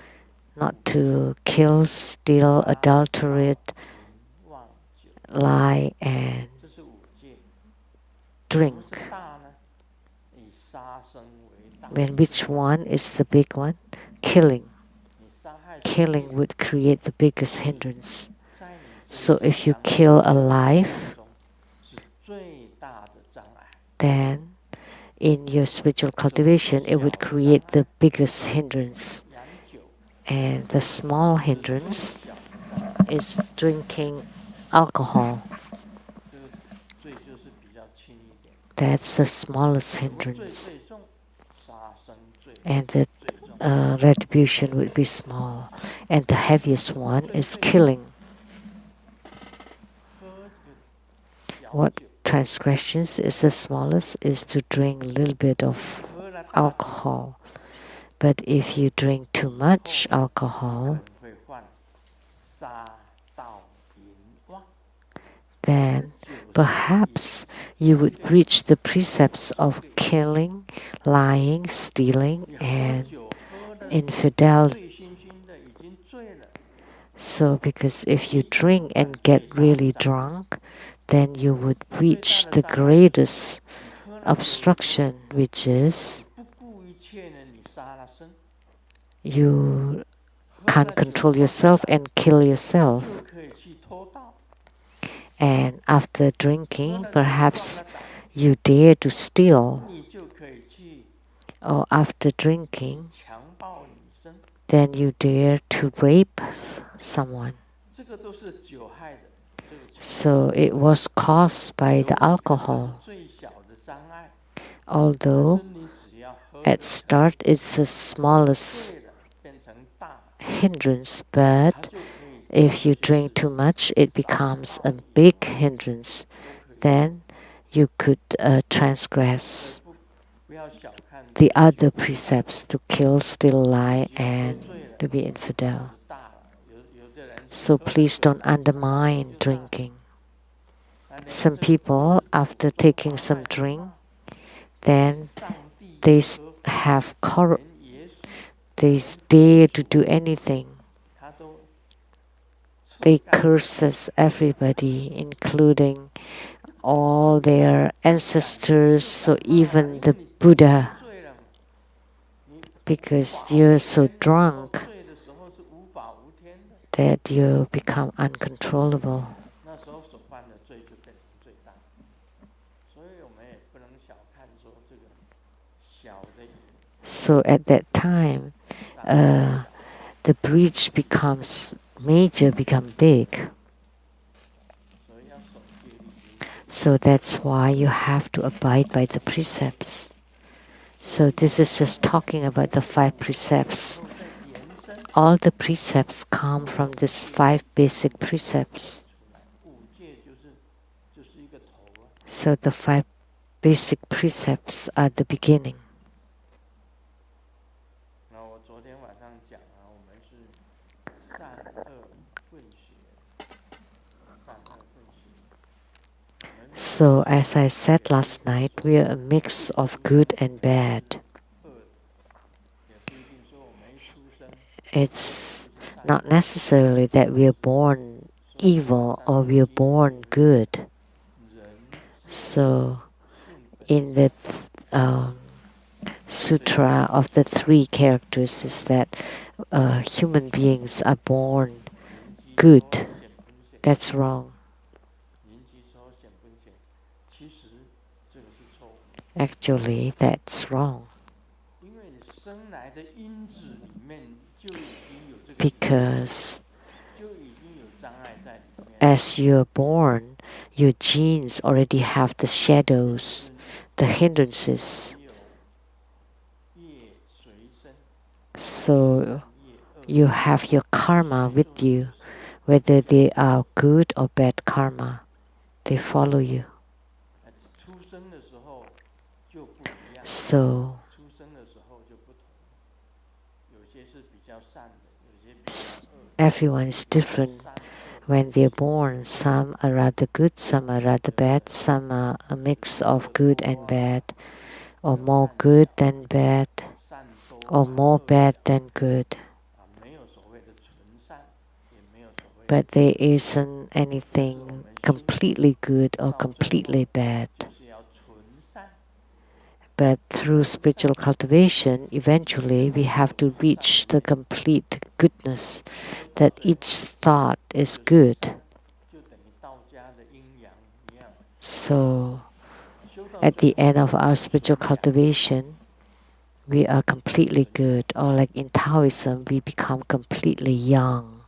not to kill, steal, adulterate, 淫妄酒， lie, and 这是5戒。 drink. 什么是大呢？以杀生为大。 When which one is the big one? Killing. 你伤害 Killing would create the biggest hindrance. 在你这 So 个 if you 相 kill a 当 life, 中是最大的障碍。 then in your spiritual cultivation, it would create the biggest hindrance. 洋酒 And the small hindrance 小障碍， is drinking alcohol. 这个罪就是比较轻一点。 That's the smallest 什么罪 hindrance. 最重？杀生罪 And the 最重。 retribution would be small. And the heaviest one is killing. 喝这个 What 酒， transgressions is the smallest is to drink a little bit of 喝了大酒 alcohol. But if you drink too much 可 alcohol, 能会犯杀盗淫妄。perhaps you would reach the precepts of killing, lying, stealing, 你喝 and 酒喝的 infidelity. 醉醺醺的，已经醉了， So, because if you drink and get really drunk, then you would 最大 reach 的 the 障碍是 greatest 你喝了酒以后， obstruction, which is 不顾一切呢，你杀了生， you 喝 can't 了酒 control 以后 yourself and kill yourself. 就可以去偷盗， And after 喝 drinking, 了酒壮 perhaps 了胆， you dare to steal, 你就可以去 or after drinking, 强暴女生， then you dare to rape someone. 这个都是酒害的。这个酒 So it was caused by 酒 the 可能是 alcohol. 最小的障碍， Although 但是你只要喝 at 得 start it's the smallest 醉了，变成大， hindrance, but 它就可以 if you drink too much, it becomes a big hindrance. 都可以。 Then you could transgress 不不要小看 the other precepts to kill, steal, lie, 已经喝 and 醉了， to be 就 infidel. 大了。有的人 So 喝了 please 酒 don't undermine 就大， drinking. 那连 Some 这个 people, after 中 taking 华 some 派 drink, then 上帝 they 和 have 连耶稣 they dare to do anything. 他都 They 干 curses everybody, including all their ancestors, so even the Buddha, 醉了，你 because 无法 you're 无 so 天的时候 drunk 醉的时候是无法无天的， that you become uncontrollable. 那时候所犯的罪就变成最大。所以我们也不能小看说这个小的瘾， So at that time, 大的 the breach becomes major, become big. 所以要守戒律原则。 So that's why you have to abide by the precepts. So this is just talking about the 5 precepts. 后再延伸 All the precepts come from these 5 basic precepts. 出来，五戒就是一个头啊。 So the 5 basic precepts are the beginning. 那我昨天晚上讲啊，我们是善恶混血，善恶混血。我们 So as I said last night, we are a mix of good and bad. 恶的，也不一定说我们一出生 It's not necessarily that we are born evil or we are born good. 人 So 性本 in the sutra of the 3 characters is that human beings are born 人 good. 显本显， That's wrong. 人基说显本显，其实这个是错误， Actually, that's wrong 因为你生来的因子里面就已经有这个， because 就已经有障碍在里面。 as you're born, your genes already have the shadows, the hindrances. 只有业随身， So 业恶 you have your karma with you, whether they are good or bad karma. They follow you. 出生的时候就不一样， So 出生的时候就不同，有些是比较善的，有些比较恶的。 everyone is different 善恶 when they're born. Some are rather good, some are rather bad, some are a mix of good and bad, or more good than bad, 善多 or more 恶 bad 少 than good. 啊，没有所谓的纯善，也没有所谓的 But there isn't anything completely good or completely bad. 就是要纯善。 But through spiritual cultivation, eventually we have to reach the complete goodness, that each thought is good. 就等于道家的阴阳一样， So 修到 at 最 the 后 end of our spiritual cultivation, we are completely good. Or like in Taoism, we become completely young,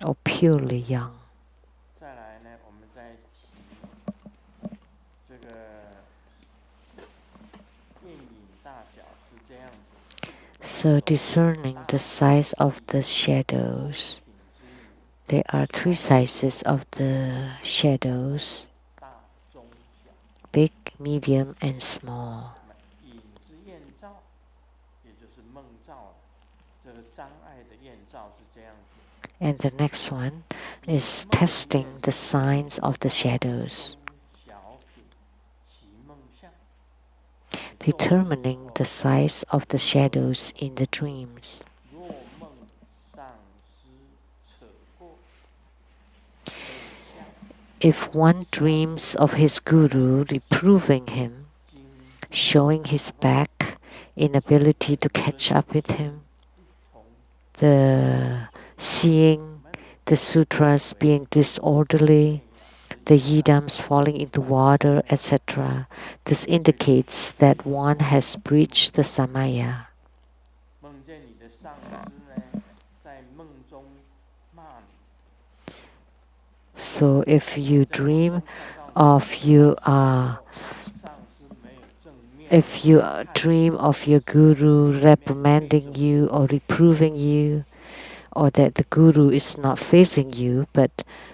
or purely young. 再来呢，我们再提这个电影大小是这样子。 So discerning the size of the shadows, 品之 there are 3 sizes of the shadows, 大、中、小。 big, medium, and small. 影之验照，也就是梦照了。这个障碍的验照是这样子。And the next one is testing the signs of the shadows, 小品其梦相。 determining the size of the shadows in the dreams. 若梦上师扯过，背相 If one dreams of his guru reproving him, 经 showing his back, inability to catch up with him, 同 the seeing the sutras being disorderly, the yidams falling into water, etc. This indicates that one has breached the samaya. 梦见你的上司呢，在梦中骂你。 So if you dream of you are 上司没有正面 if you dream of your guru reprimanding you or reproving you, or that the guru is not facing you but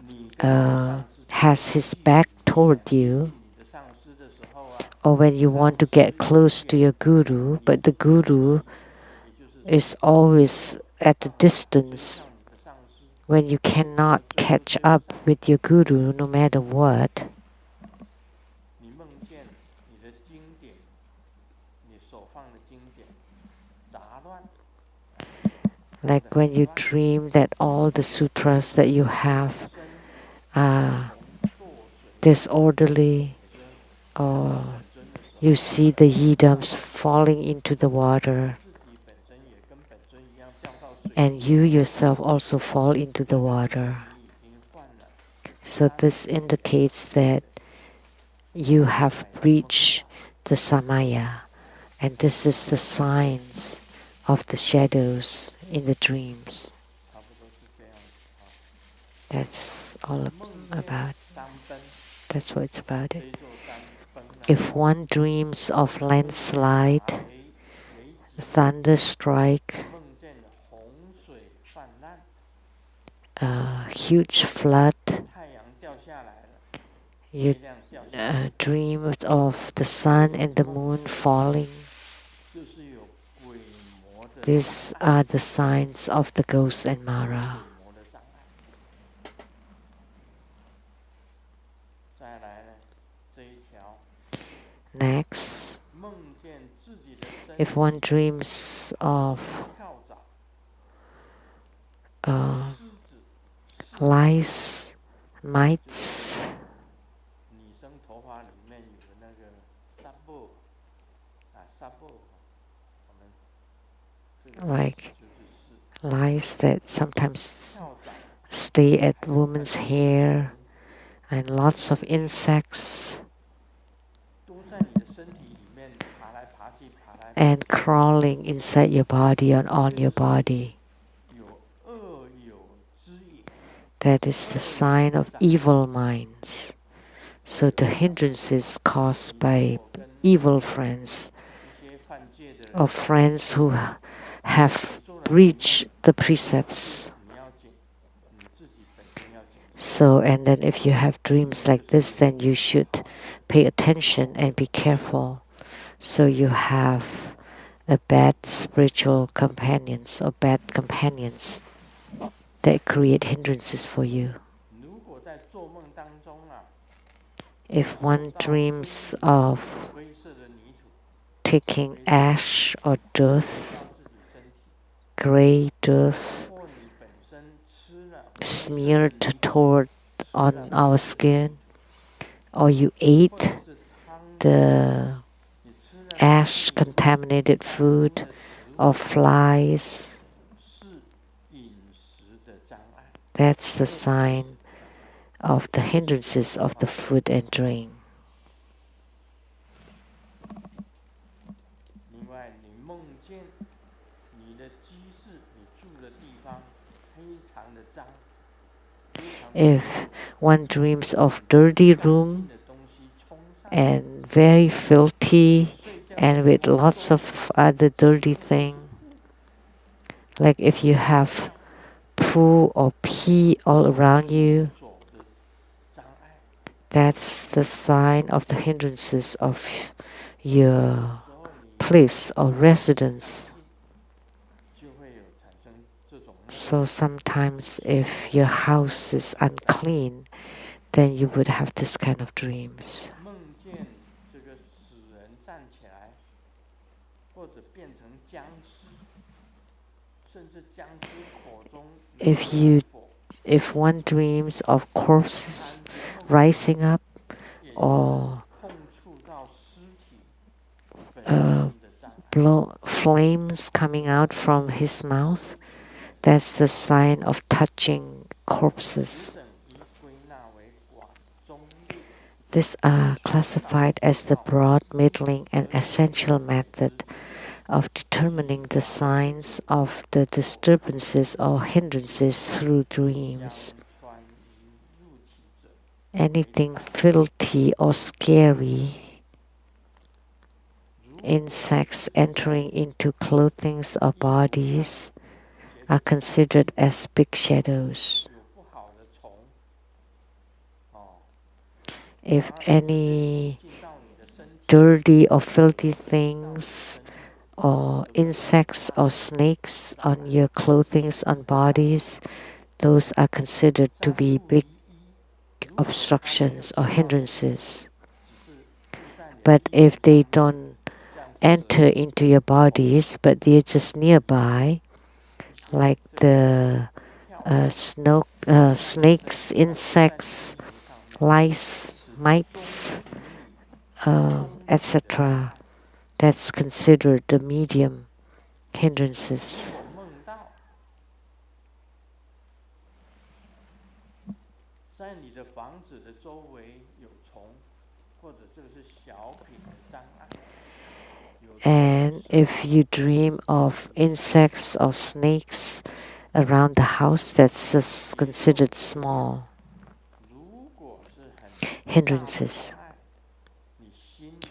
你跟你上司 has his back toward you, 你的上司的时候啊， or when you want to get close to your guru but the guru 也就是 is always at a distance, 像你的上司， when you cannot catch up with your guru no matter what, 你梦见你的经典，你所放的经典杂乱， like when you dream that all the sutras that you have 身 are 浊水， disorderly, 也就是 or 真的时候， you see the yidams falling into the water, 自己本身也跟本尊一样掉到水里， and you yourself also fall into the water. 你已经犯了 So this indicates that you have breached the samaya, and this is the signs of the shadows in the dreams. 差不多是这样子啊。 That's all 梦 about. 见山崩， That's what it's about 这 it. 一座山崩啊， If one dreams of landslide, 雷击， thunder strike, 梦见洪水泛滥， huge flood, 太阳掉下来了， you 月亮掉下来， dream of the sun and the moon falling. 就是有鬼魔的 These are the signs of the ghost and Mara. 鬼魔的障碍。再来呢，这一条 Next, 梦见自己的身 if one dreams of 跳蚤、 uh, 狮子、 lice, mites, 女生头发里面有的那个纱布啊，纱布，我们这个 like 就是 lice that sometimes 跳蚤， stay at woman's hair, and lots of insects 都在你的身体里面爬来爬去，爬来爬 and crawling inside your body and on your body. 去，有恶有之影。 That is the sign of evil minds. So the hindrances caused by 我跟 evil friends 一些犯戒的人 or friends who have breached the precepts. 你要谨，你自己本身要谨慎。 So, and then if you have dreams like this, then you should pay attention and be careful. So you have a bad spiritual companions or bad companions that create hindrances for you. 如果在做梦当中啊， If one dreams of 灰色的泥土 taking ash or dirt, 到自己身体， gray dirt 或你本身吃了 smeared toward on our skin, or you ate 或者是苍 the 你吃了 ash contaminated food 的食物 or flies, 是饮食的障碍。 that's the sign of the hindrances of the food and drink. 另外，你梦见你的居室，你住的地方非常的脏，非常的 If one dreams of dirty 干 room 净的东西冲上， and very filthy 睡觉 and with lots of other dirty thing, like if you have poo or pee all around you, 所的障碍， that's the sign of the hindrances of your 然后你 place or residence. 就会有产生这种梦。So sometimes if your house is unclean, then you would have this kind of dreams. 梦见这个死人站起来，或者变成僵尸，甚至僵尸口中流着火， If one dreams of corpses rising up 也 or 碰触到尸体本身的障碍。 flames coming out from his mouth, that's the sign of touching corpses. 等一归纳为广中列， These are classified as the broad, middling, and essential method of determining the signs of the disturbances or hindrances through 将 dreams. 穿衣入体者， Anything filthy or scary, 如 insects entering into clothing or bodies, are considered as big shadows. 有不好的虫， If any 进到你的身体， dirty or filthy things or insects or snakes on your clothing on bodies, those are considered to be big obstructions or hindrances. But if they don't enter into your bodies, but they're just nearby, like the snakes, insects, lice, mites, etc., that's considered the medium hindrances. 梦到在你的房子的周围有虫，或者这个是小品的障碍。 And if you dream of insects or snakes around the house, that's just considered small 如果是很 hindrances. 大的障碍，你心都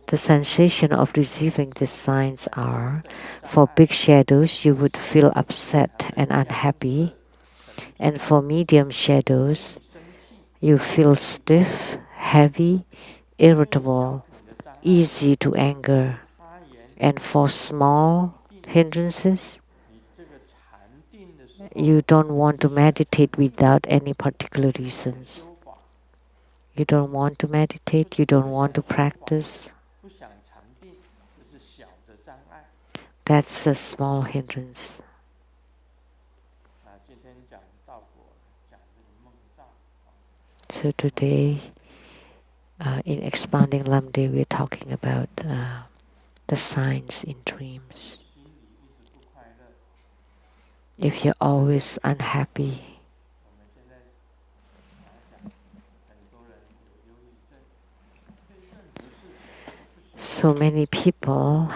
The sensation of receiving these signs are, for big shadows, you would feel upset and unhappy, and for medium shadows, 生气， you feel stiff, heavy, irritable, 你的障碍 easy to anger. 发言， And for small hindrances, 你这个禅定的时候， you don't want to meditate without any particular reasons. 修法 You don't want to meditate, you don't want to practice. 不想禅定，这是小的障碍。 That's a small hindrance. 今天讲道果，讲这个梦障。 So today, in expounding Lamdre, we're talking about the signs in dreams. 心里一直不快乐， If you're always unhappy, 我们现在想想，很多人有忧郁症，对任何事 so many people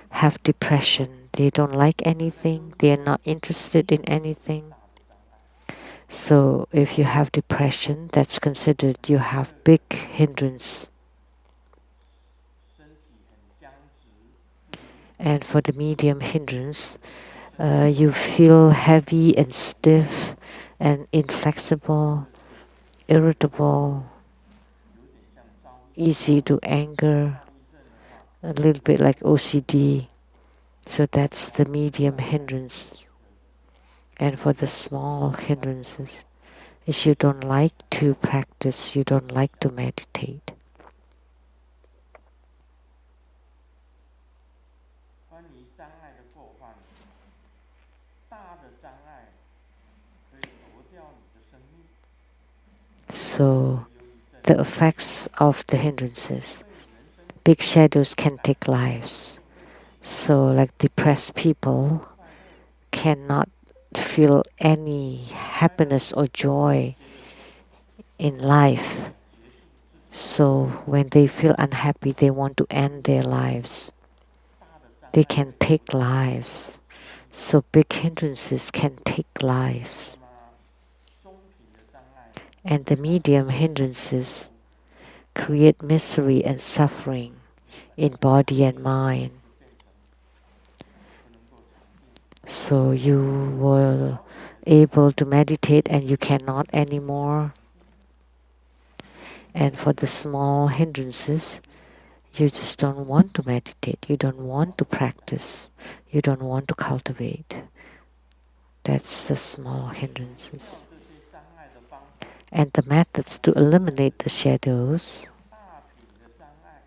have depression. They don't like anything, they are not interested in anything. 大的障碍。 So if you have depression, that's considered you have big hindrance. 身体很僵直， And for the medium hindrance, you feel heavy and stiff and inflexible, irritable, 有点像躁郁 easy to anger, 症的话， a little bit like OCD. So that's the medium hindrance. And for the small hindrances, is you don't like to practice, you don't like to meditate. 关于障碍的过患，大的障碍可以夺掉你的生命， So 忧郁症 the effects of the hindrances, big shadows can take lives. So like depressed people cannot feel any happiness or joy in life. So when they feel unhappy, they want to end their lives. They can take lives. So big hindrances can take lives. 那么中品的障碍 And the medium hindrances create misery and suffering in body and mind. 不能够禅定， So you were able to meditate and you cannot anymore. And for the small hindrances, you just don't want to meditate, you don't want to practice, you don't want to cultivate. That's the small hindrances. 这些障碍的方法， And the methods to eliminate the shadows, 大品的障碍，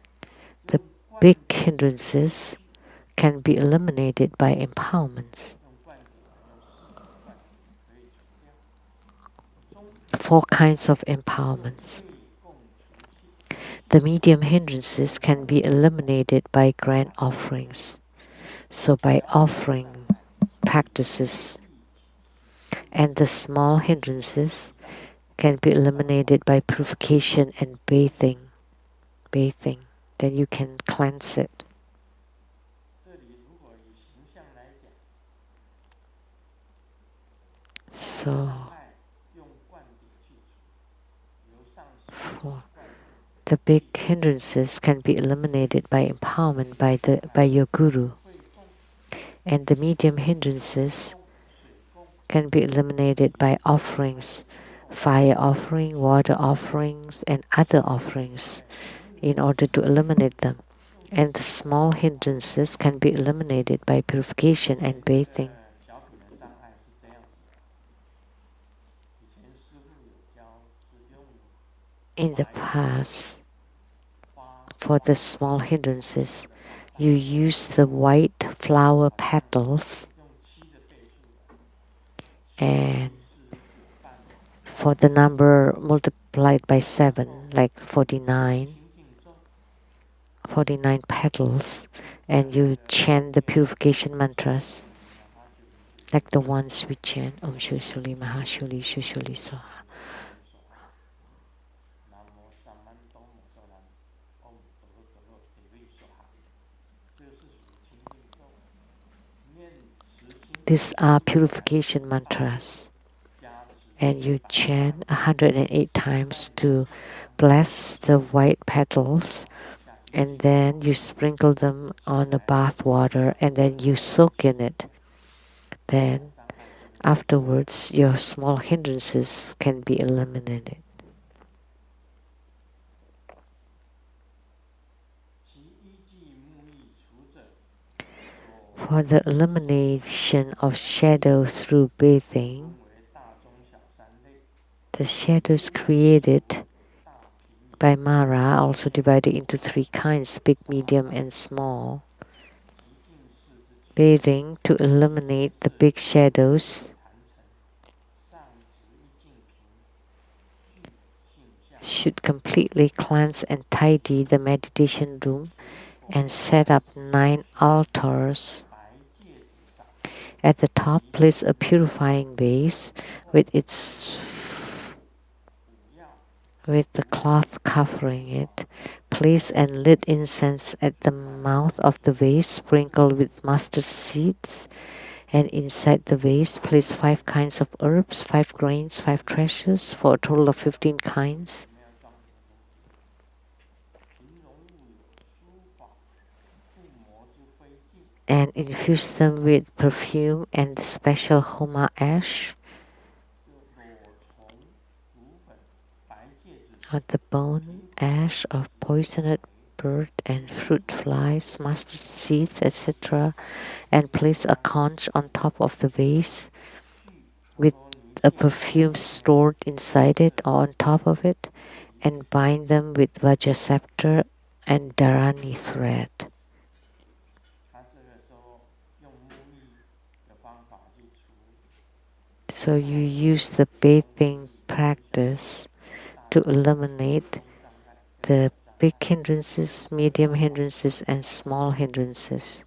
the 用灌 big 顶 hindrances, can be eliminated by empowerments. 用灌顶的，用四种灌顶可以除掉。中 4 kinds of empowerments. 可以共除器， The medium hindrances can be eliminated by grand offerings. So by offering practices, and the small hindrances can be eliminated by purification and bathing. Then you can cleanse it. 这里如果以形象来讲， So 障碍用灌顶去除，由上师 for 灌顶， the big hindrances can be eliminated by empowerment by your guru, 会供 and the medium hindrances 供水供， can be eliminated by offerings, fire offering, water offerings, and other offerings in order to eliminate them. And the small hindrances can be eliminated by purification and bathing. 小品的障碍是这样子的。以前师父有教是用 In the past, 花 for the small hindrances, you use the white flower petals, 用7的倍数的， and 是有半的， for the number multiplied by 7, like 49, 清净咒， 49 petals, and you chant the purification mantras, 哪怕就一句 like the ones we chant, Om Shushuli Mahashuli Shushuli Soha. 南无萨曼多摩多南，嗡多罗多罗提维梭哈，这是属于清净咒，念持心 These are purification mantras, 加持 and you chant 108 times to bless the white petals, and then you sprinkle them on the bath water, and then you soak in it. Then, afterwards, your small hindrances can be eliminated. 其依据目意除者， For the elimination of shadow through bathing, 分为大中小三类， the shadows created 大平 by Mara are also divided into 3 kinds, big, medium, and small. 极尽世之具， Bathing to eliminate the big shadows 坛城，上直一净平，具性相， should completely cleanse and tidy the meditation room and set up 9 altars. 白戒指上， At the top, place a purifying vase with the cloth covering it. Place and lit incense at the mouth of the vase, sprinkled with mustard seeds. And inside the vase, place 5 kinds of herbs, 5 grains, 5 treasures, for a total of 15 kinds. 形容物有书法，覆魔之灰烬， And infuse them with perfume and the special homa ash. 就裸虫、骨粉、白戒指， Or the bone ash of poisoned bird and fruit flies, mustard seeds, etc., and place a conch on top of the vase with a perfume stored inside it or on top of it, and bind them with Vajra scepter and Dharani thread. 他这个时候用目意的方法去除 So you use the bathing practice to eliminate 障碍， the big hindrances, medium hindrances, and small hindrances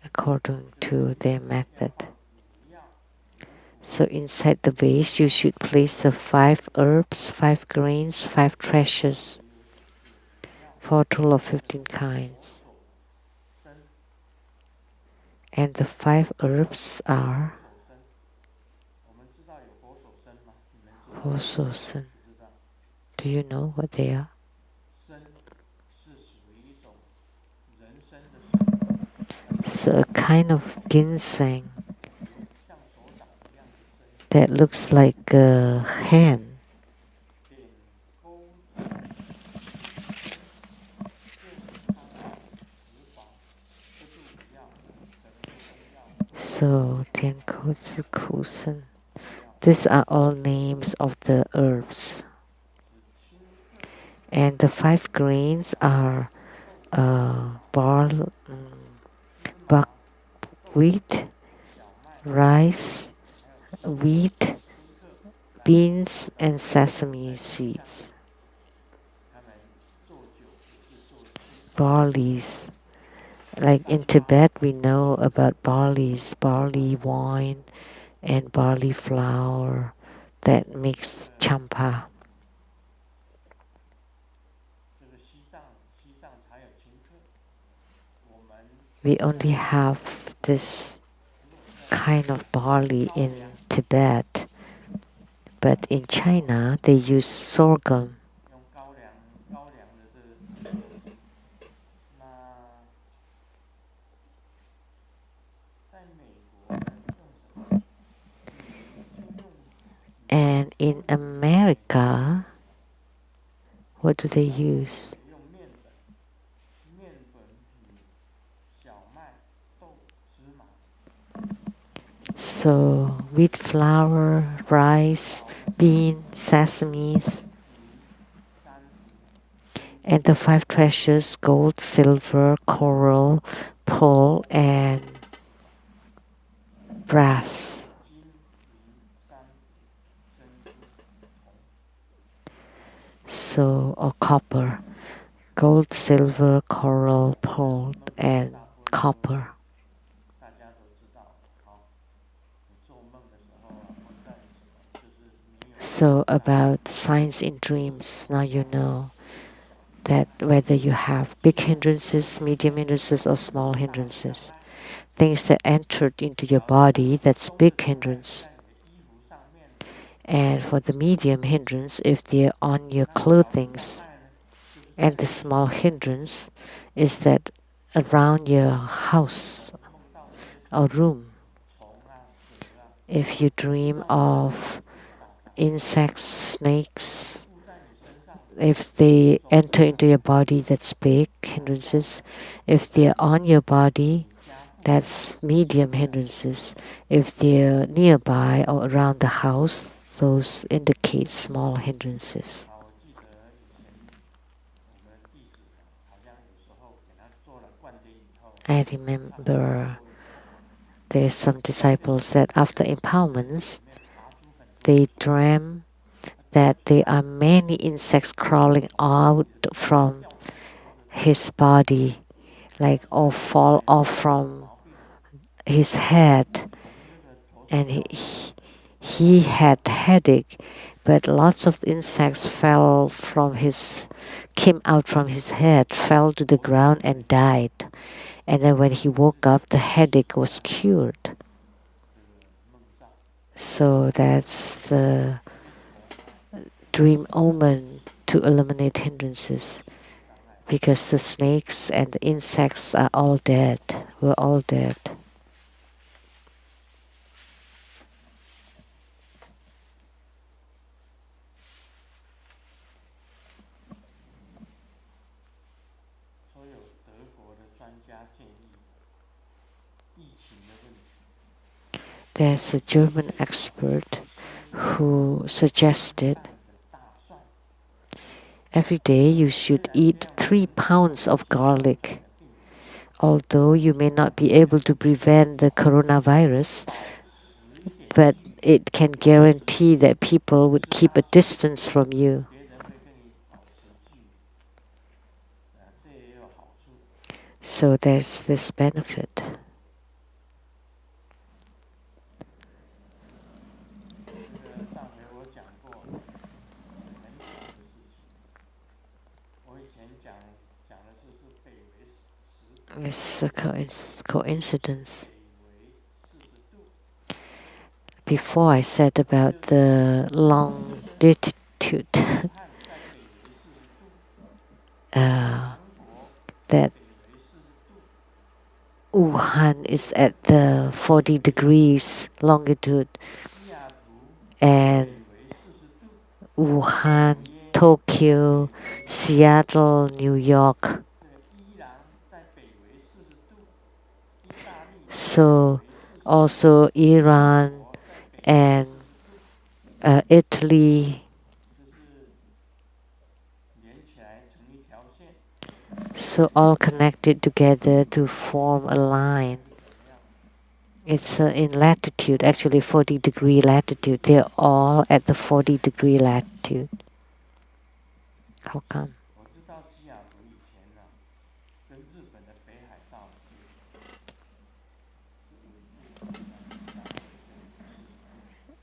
according to their method. 主要 So inside the vase, you should place the 5 herbs, 5 grains, 5 treasures, for a total of 15 kinds. 身 And the 5 herbs are 手身，我们知道有佛手身吗？你们知道吗？ Hososen. 不知道， Do you know what they are? 身是属于一种人参的身， It's a kind of ginseng 像手掌一样的身， that looks like a hand. 点钩子，健康、食饱，这是主要的，可能是重要的。So, Tiankou, Ziku, Sen. These are all names of the herbs. And the 5 grains are buckwheat, rice, wheat, beans, and sesame seeds. Barleys. Like in Tibet, we know about barleys, barley wine, and barley flour that makes champa. We only have this kind of barley in Tibet, but in China they use sorghum. And in America, what do they use? So wheat flour, rice, bean, sesames, and the 5 treasures: gold, silver, coral, pearl, and brass. So, or copper. Gold, silver, coral, pearl, and copper. So about signs in dreams, now you know that whether you have big hindrances, medium hindrances, or small hindrances, things that entered into your body, that's big hindrance. And for the medium hindrance, if they're on your clothings, and the small hindrance is that around your house or room. If you dream of insects, snakes, if they enter into your body, that's big hindrances. If they're on your body, that's medium hindrances. If they're nearby or around the house, those indicate small hindrances. I remember there's some disciples that after empowerments, they dream that there are many insects crawling out from his body, like or fall off from his head, and he had headache, but lots of insects came out from his head, fell to the ground and died. And then when he woke up, the headache was cured. So that's the dream omen to eliminate hindrances, because the snakes and the insects are all dead. We're all dead. There's a German expert who suggested every day you should eat 3 pounds of garlic. Although you may not be able to prevent the coronavirus, but it can guarantee that people would keep a distance from you. So there's this benefit. It's a coincidence. Before I said about the longitude, that Wuhan is at the 40 degrees longitude, and Wuhan, Tokyo, Seattle, New York. So Also Iran and Italy. So all connected together to form a line. It's in latitude, actually 40-degree latitude. They're all at the 40-degree latitude. How come?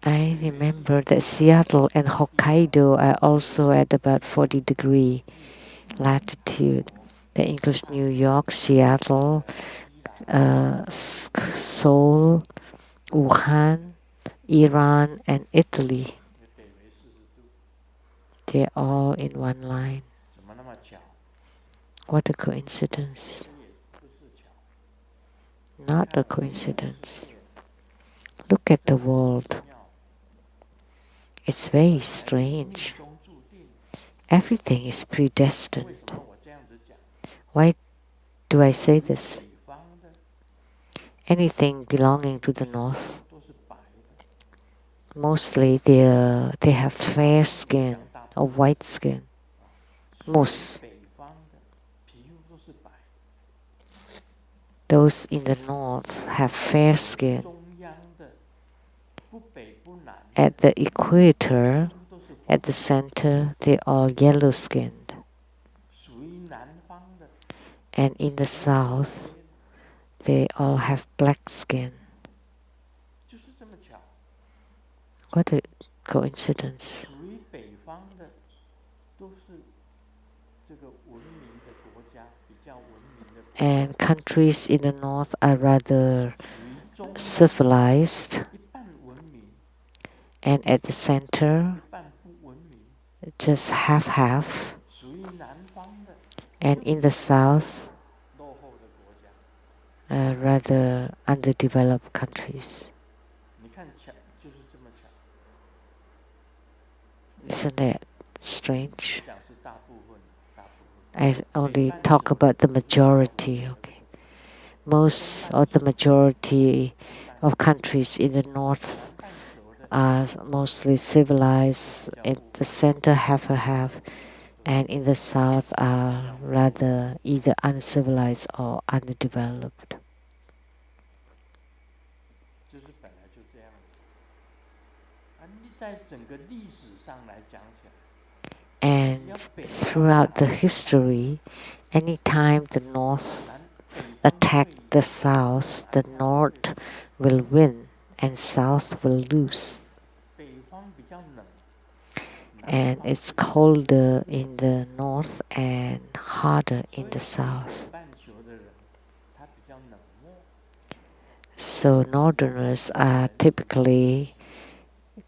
I remember that Seattle and Hokkaido are also at about 40-degree latitude. That includes New York, Seattle, Seoul, Wuhan, Iran, and Italy. They're all in one line. What a coincidence. Not a coincidence. Look at the world. It's very strange. Everything is predestined. Why do I say this? Anything belonging to the north, mostly they have fair skin or white skin. Most. Those in the north have fair skin. At the equator, at the center, they're all yellow skinned. And in the south, they all have black skin. What a coincidence. And countries in the north are rather civilized, and at the center, just half-half, and in the south, rather underdeveloped countries. Isn't that strange? I only talk about the majority. Okay, most of the majority of countries in the north are mostly civilized. In the center, half a half, and in the south are rather either uncivilized or underdeveloped. And throughout the history, anytime the north attacked the south, the north will win and south will lose. And it's colder in the north and hotter in the south. So northerners are typically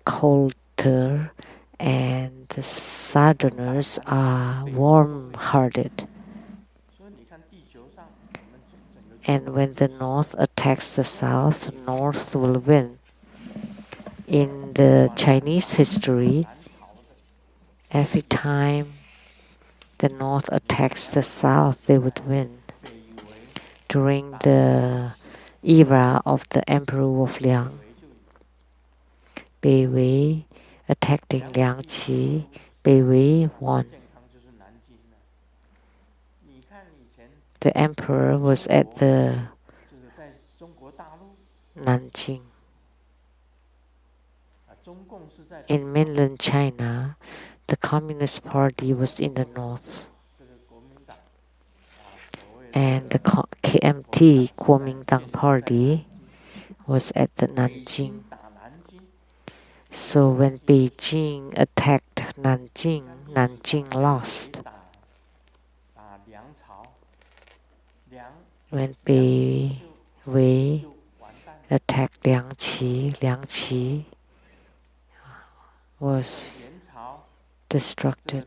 colder and the southerners are warm-hearted. And when the north attacks the south, the north will win. In the Chinese history, every time the north attacks the south, they would win. During the era of the Emperor of Liang, Bei Wei attacking Liangqi, Bei Wei won. The emperor was at the Nanjing. In mainland China, the Communist Party was in the north. And the KMT, Kuomintang Party, was at the Nanjing. So when Beijing attacked Nanjing, Nanjing lost. When Bei Wei attacked Liangqi, Liangqi was destructed.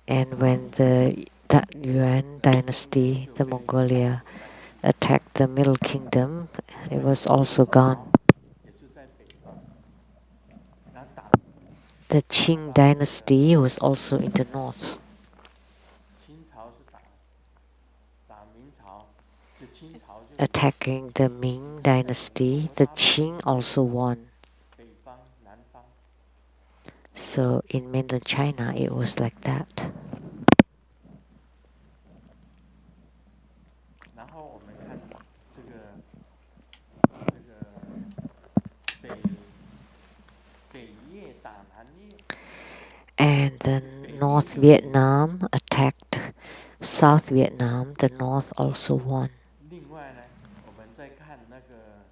And when the Yuan dynasty, the Mongolia, attacked the Middle Kingdom, it was also gone. The Qing dynasty was also in the north. attacking the Ming dynasty, the Qing also won. 北方、南方， So in mainland China, it was like that. 然后我们看这个北越打南越， And the North Vietnam attacked South Vietnam. The North also won. 另外呢，我们再看那个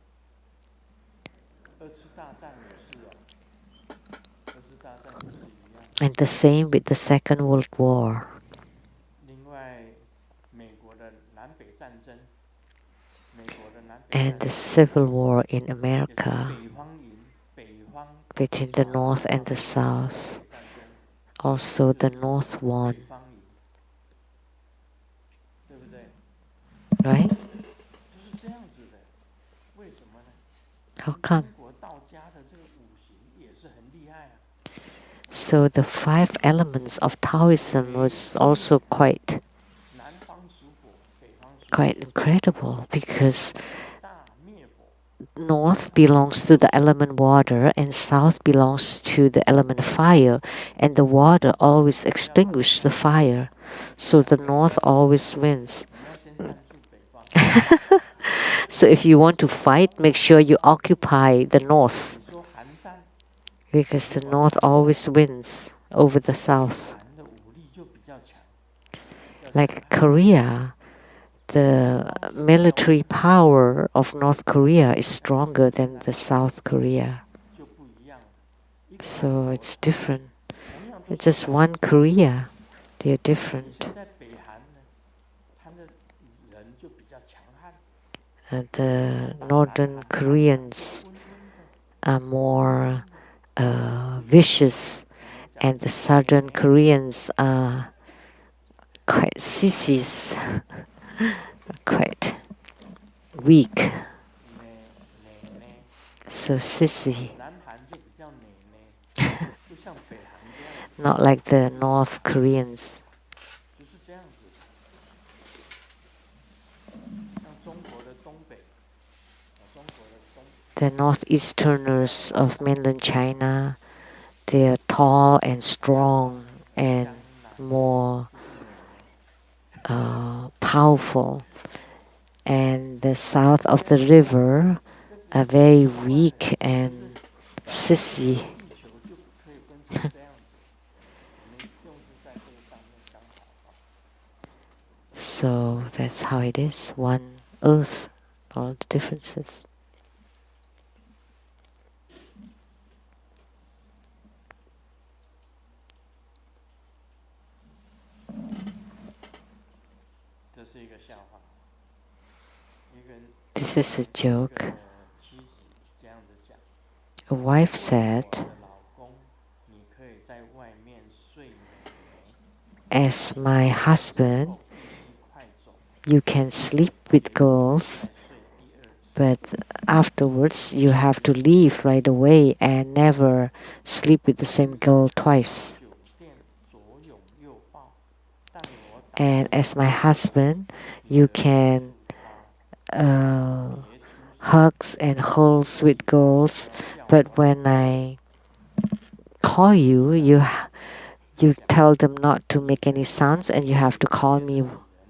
二次大战也是哦，二次大战也是一样。 And the same with the Second World War. 另外，美国的南北战争，美国的南北 And 战 the 争 Civil War in 也是 America 北方赢，北方 between the North and the South. 战争 Also, the North 北 won, 方赢，对不对？ right? 就是这样子的。为什么呢？ How come? 中国道家的这个五行也是很厉害啊。 So the 5 elements of Taoism was also quite 南方属火，北方属 quite incredible because 大灭火， North belongs to the element water and South belongs to the element fire, and the water always extinguishes the fire. So the North always wins. 你要先站住北方。 So if you want to fight, make sure you occupy the North 你说韩战， because the North always wins over the South. 韩的武力就比较强。 Like Korea, the military power of North Korea is stronger than the South Korea. 就不一样了。一个 So it's different. 同样都 It's 是 just one Korea. They're 以 different. 前在北韩呢，他的人就比较强悍， The northern Koreans 温温的。 are more vicious, and the southern Koreans are quite sissies, quite weak. 奶奶， So sissy, 南韩就比较奶奶，就像北韩这样， not like the North Koreans. 就是这样子。像中国的东北，中国的东 The northeasterners of mainland China, they are tall and strong and 江南 more 就是奶奶。 powerful. And the south of the river are very weak and sissy. 地球就可以分成这样子，我们用字在这个上面刚好。 So that's how it is. One earth, all the differences. 这是一个笑话，一个 This is a joke. 妻子这样子讲。 A wife 我 said, 的老公，你可以在外面睡美眉， as my husband, 后必须快走， you can sleep with girls, 再睡第二次。 but afterwards you have to leave right away and never sleep with the same girl twice. 酒店左拥右抱，但我打 And as my husband, you can hugs and holds with girls, but when I call you, you tell them not to make any sounds, and you have to call me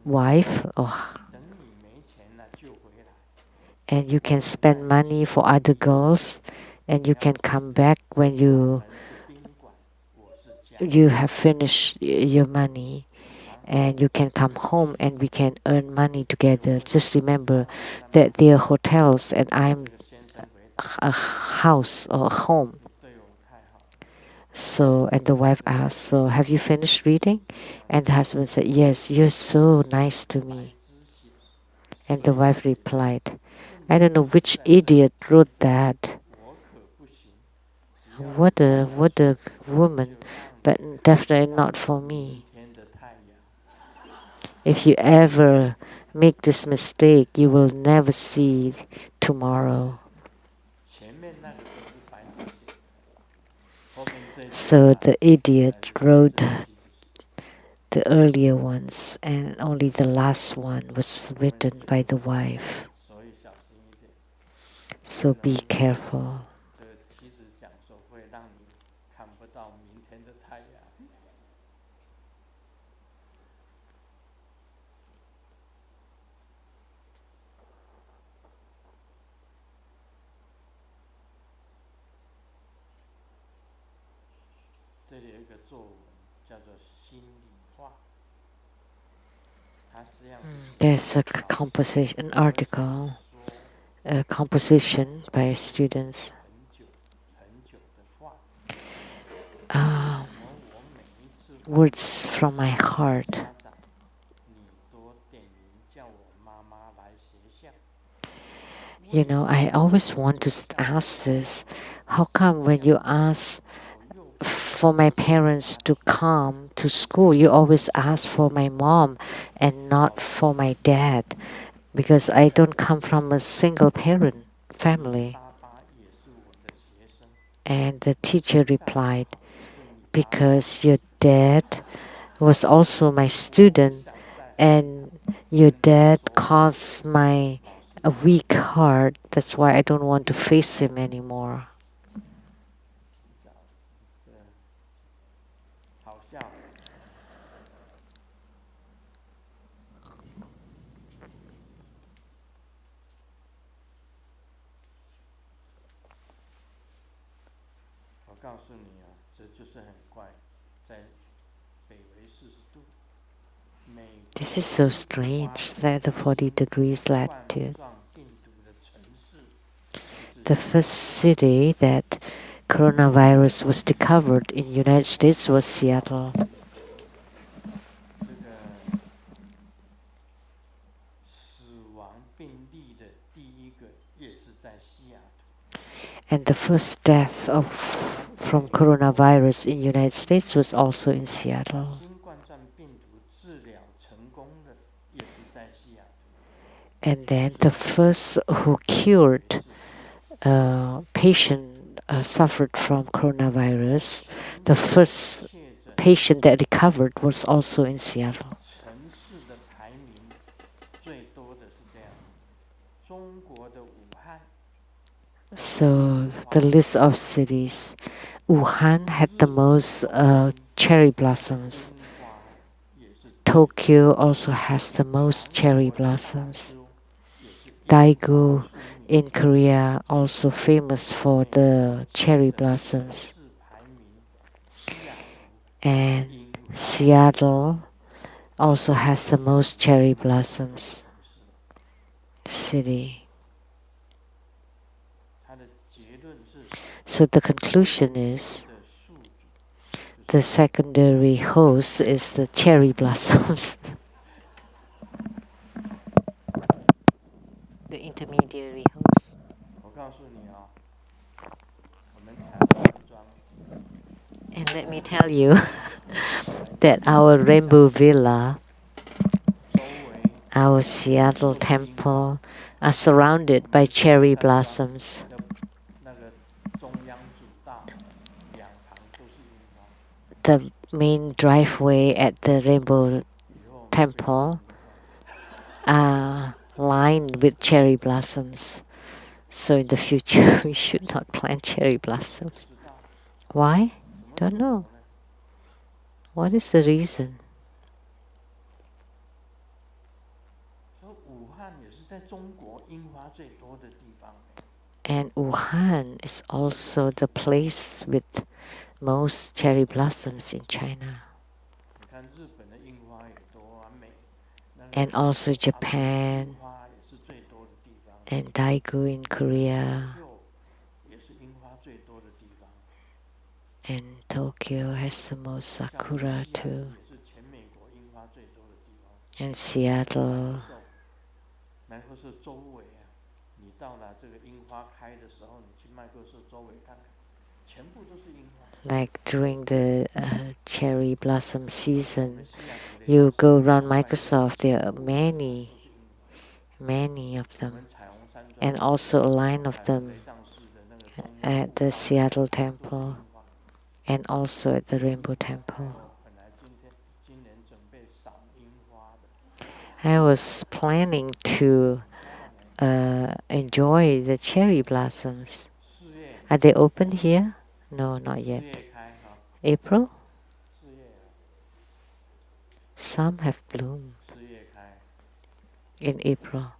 wife. Oh, 等你没钱了就回来。 and you can spend money for other girls, and you can come back when 我们是宾馆，我是家。 you have finished your money. And you can come home and we can earn money together. Just remember that they are hotels and I'm 这个先生回答 a house or a home. 对我太好， So, and the wife asked, so have you finished reading? And the husband said, yes, you're so nice to me. 知悉 And the wife replied, I don't know which idiot wrote that. 我可不行。只要 What a woman, but definitely not for me. 天的太阳， If you ever make this mistake, you will never see tomorrow. 前面那个都是白纸写的，后面这句 So 话 the idiot wrote 自己写 the earlier ones, and only the last one was written by the wife. 所 So be careful. 这个妻子讲说会让你看不到明天的太阳。这里有一个作文叫做心里话，它实际上是 There's a composition, an article, 说 a composition by students. 很久很久的话。 Uh, 我每一次 words from my heart. 家长，你多点名叫我妈妈来学校。 You know, I always want to ask this. How come when you ask for my parents to come to school, you always ask for my mom and not for my dad? Because I don't come from a single parent family. 爸爸也是我的学生， And the teacher replied, because your dad was also my student, and your dad caused my a weak heart. That's why I don't want to face him anymore. 这好笑。我告诉你啊，这就是很怪，在北纬40度，美国 This is so strange that the 40 degrees 冠 latitude. 状病毒的城市，就是 The first city that coronavirus was discovered in United States was Seattle. 这个死亡病例的第一个也是在西雅图。 And the first death from coronavirus in United States was also in Seattle. 新冠状病毒治疗成功的也是在西雅图。 And then the first who cured a patient suffered from coronavirus, the first 确诊 patient that recovered was also in Seattle. 城市的排名最多的是这样，中国的武汉 So the list of cities, Wuhan had the most cherry blossoms. 樱花也是 Tokyo also has the most cherry blossoms. 也是 Daegu in Korea also famous for the cherry blossoms. 市排名，西雅图 And 樱 Seattle also has the most cherry blossoms city. 它的结论是 So the conclusion is 的宿主 the secondary host is the cherry blossoms. The intermediary host. 我告诉你啊，我们彩虹山庄 And let me tell you that our Rainbow Villa, 周围 our Seattle temple, are surrounded by cherry blossoms. 的那个中央主道两旁都是樱花， The main driveway at the Rainbow 以后 temple are lined with cherry blossoms. So in the future, we should not plant cherry blossoms. 知道 Why? 什么 Don't 理由 know. 呢？ What is the reason? 说武汉也是在中国樱花最多的地方。 And Wuhan is also the place with most cherry blossoms in China. 你看日本的樱花也多啊，美。那个 And also 他们的 Japan 樱花也是最多的地方。 and Daegu in Korea 就也是樱花最多的地方。 and Tokyo has the most 像 sakura 西雅图 too. 也是全美国樱花最多的地方。 And Seattle, 麦克瑟周围啊，你到了这个樱花开的时候，你去麦克瑟周围看看，全部都是樱花。 like during the cherry blossom 我 season, 们西雅图的 you go around 200 Microsoft, there are 都 many, 是樱花。 many of 我 them. 们彩虹山庄 And also a line of 彩虹 them 雷藏寺的那个中央 at the 主道 Seattle 都是 temple 樱花。 and also at the Rainbow Temple. 我本来今年准备赏樱花的， I was planning to enjoy the cherry blossoms. 4月 Are they open here? No, not 4 yet. 月开哈， April? 4月 Some have bloomed 4月开， in April.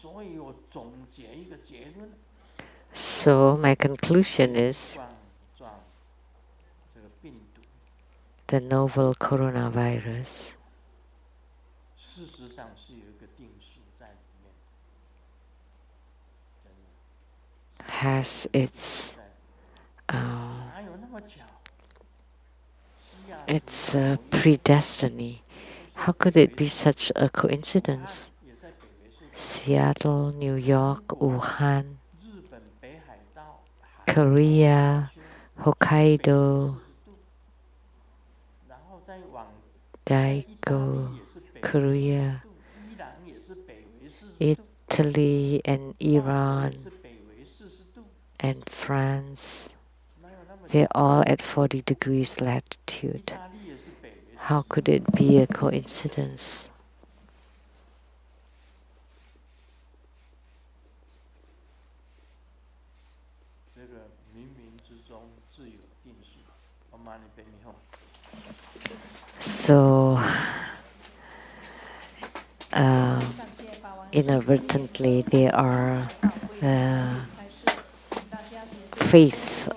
所以我总结一个结论， So my conclusion is 冠状这个病毒， the novel coronavirus 事实上是有一个定数在里面，真的 has its 在哪有那么巧？西雅图 its predestiny. How could it be such a coincidence? 也在北纬是 Seattle, New York, Wuhan, 日本北海道、韩 Korea, 国 Hokkaido, 40度，然后再往在意大利 Daiko, 也是北纬 Korea, 40度，伊朗也是北纬40度， Italy and 法国也 Iran 是北纬40度， and France. 哪有那么 They're 巧？ all at 40 degrees 意 latitude. 大利也是北纬 How 40 could 度， it be a coincidence? 这个冥冥之中自有定数。我骂你北米后， So, 感谢法王 inadvertently, there are 宝贵的开示，请大家结束 faith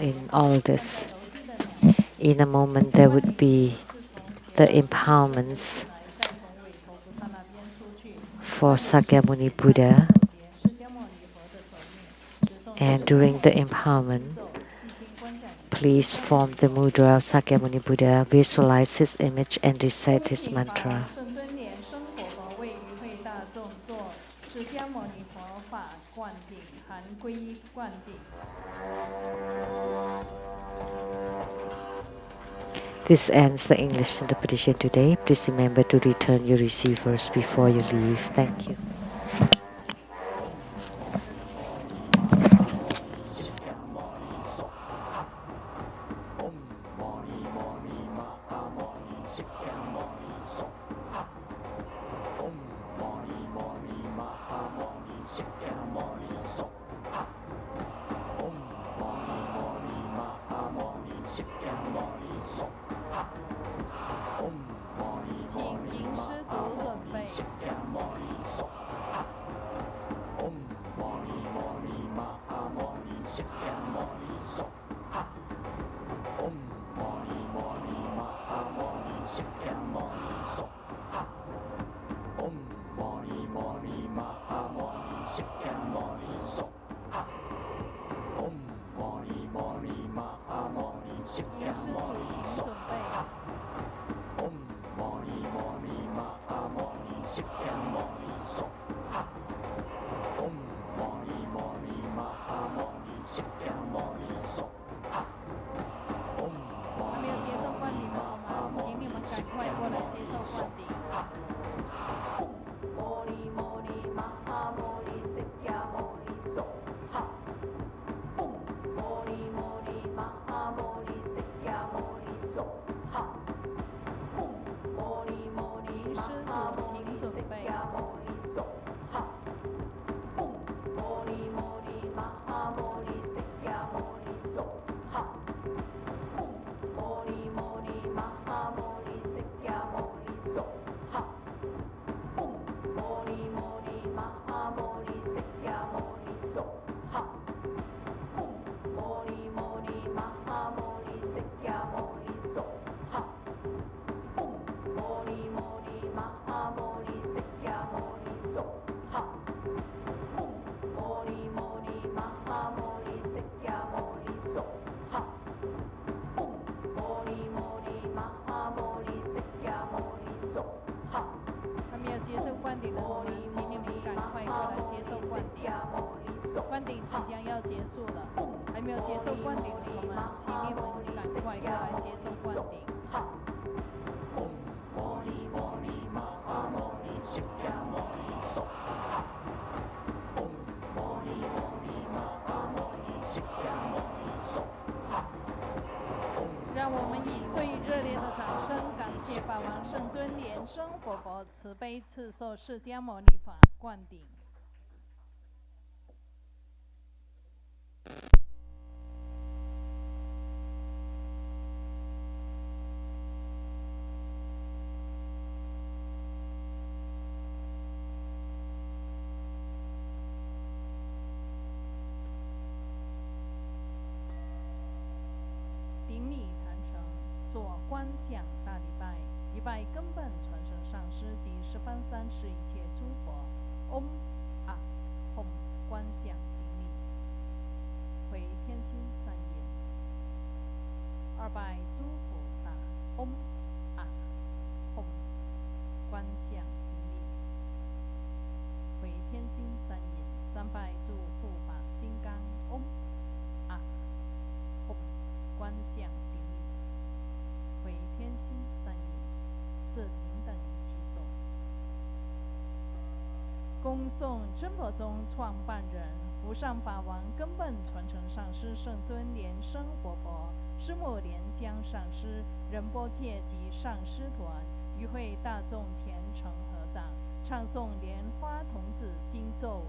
in all this. 楼梯的鸟。 In a moment, there would be 是从 the empowerments 来，再从尾头菩萨那边出去。 for Sakyamuni Buddha, 释迦牟尼佛的手印，只送 and during the empowerment, 走基金观想。 please form the mudra of Sakyamuni Buddha, visualize his image, and recite his 恭喜法王 mantra. 圣尊莲生活佛为与会大众做释迦牟尼佛法灌顶，含皈依灌顶。 This ends the English interpretation today. Please remember to return your receivers before you leave. Thank you. 谢法王圣尊莲生活佛慈悲赐受释迦牟尼法灌顶。顶礼坛城，做观想大礼拜，礼拜根本传承上师及十方三世一切诸佛。嗡啊吽观想顶礼，回天心三言。二拜诸菩萨，嗡啊吽观想顶礼，回天心三言。三拜诸护法金刚，嗡啊吽观想顶礼，回天心三言。四平等一起手。恭送真佛宗创办人、无上法王根本传承上师圣尊莲生活佛、师母莲香上师、仁波切及上师团与会大众虔诚合掌，唱诵莲花童子心咒。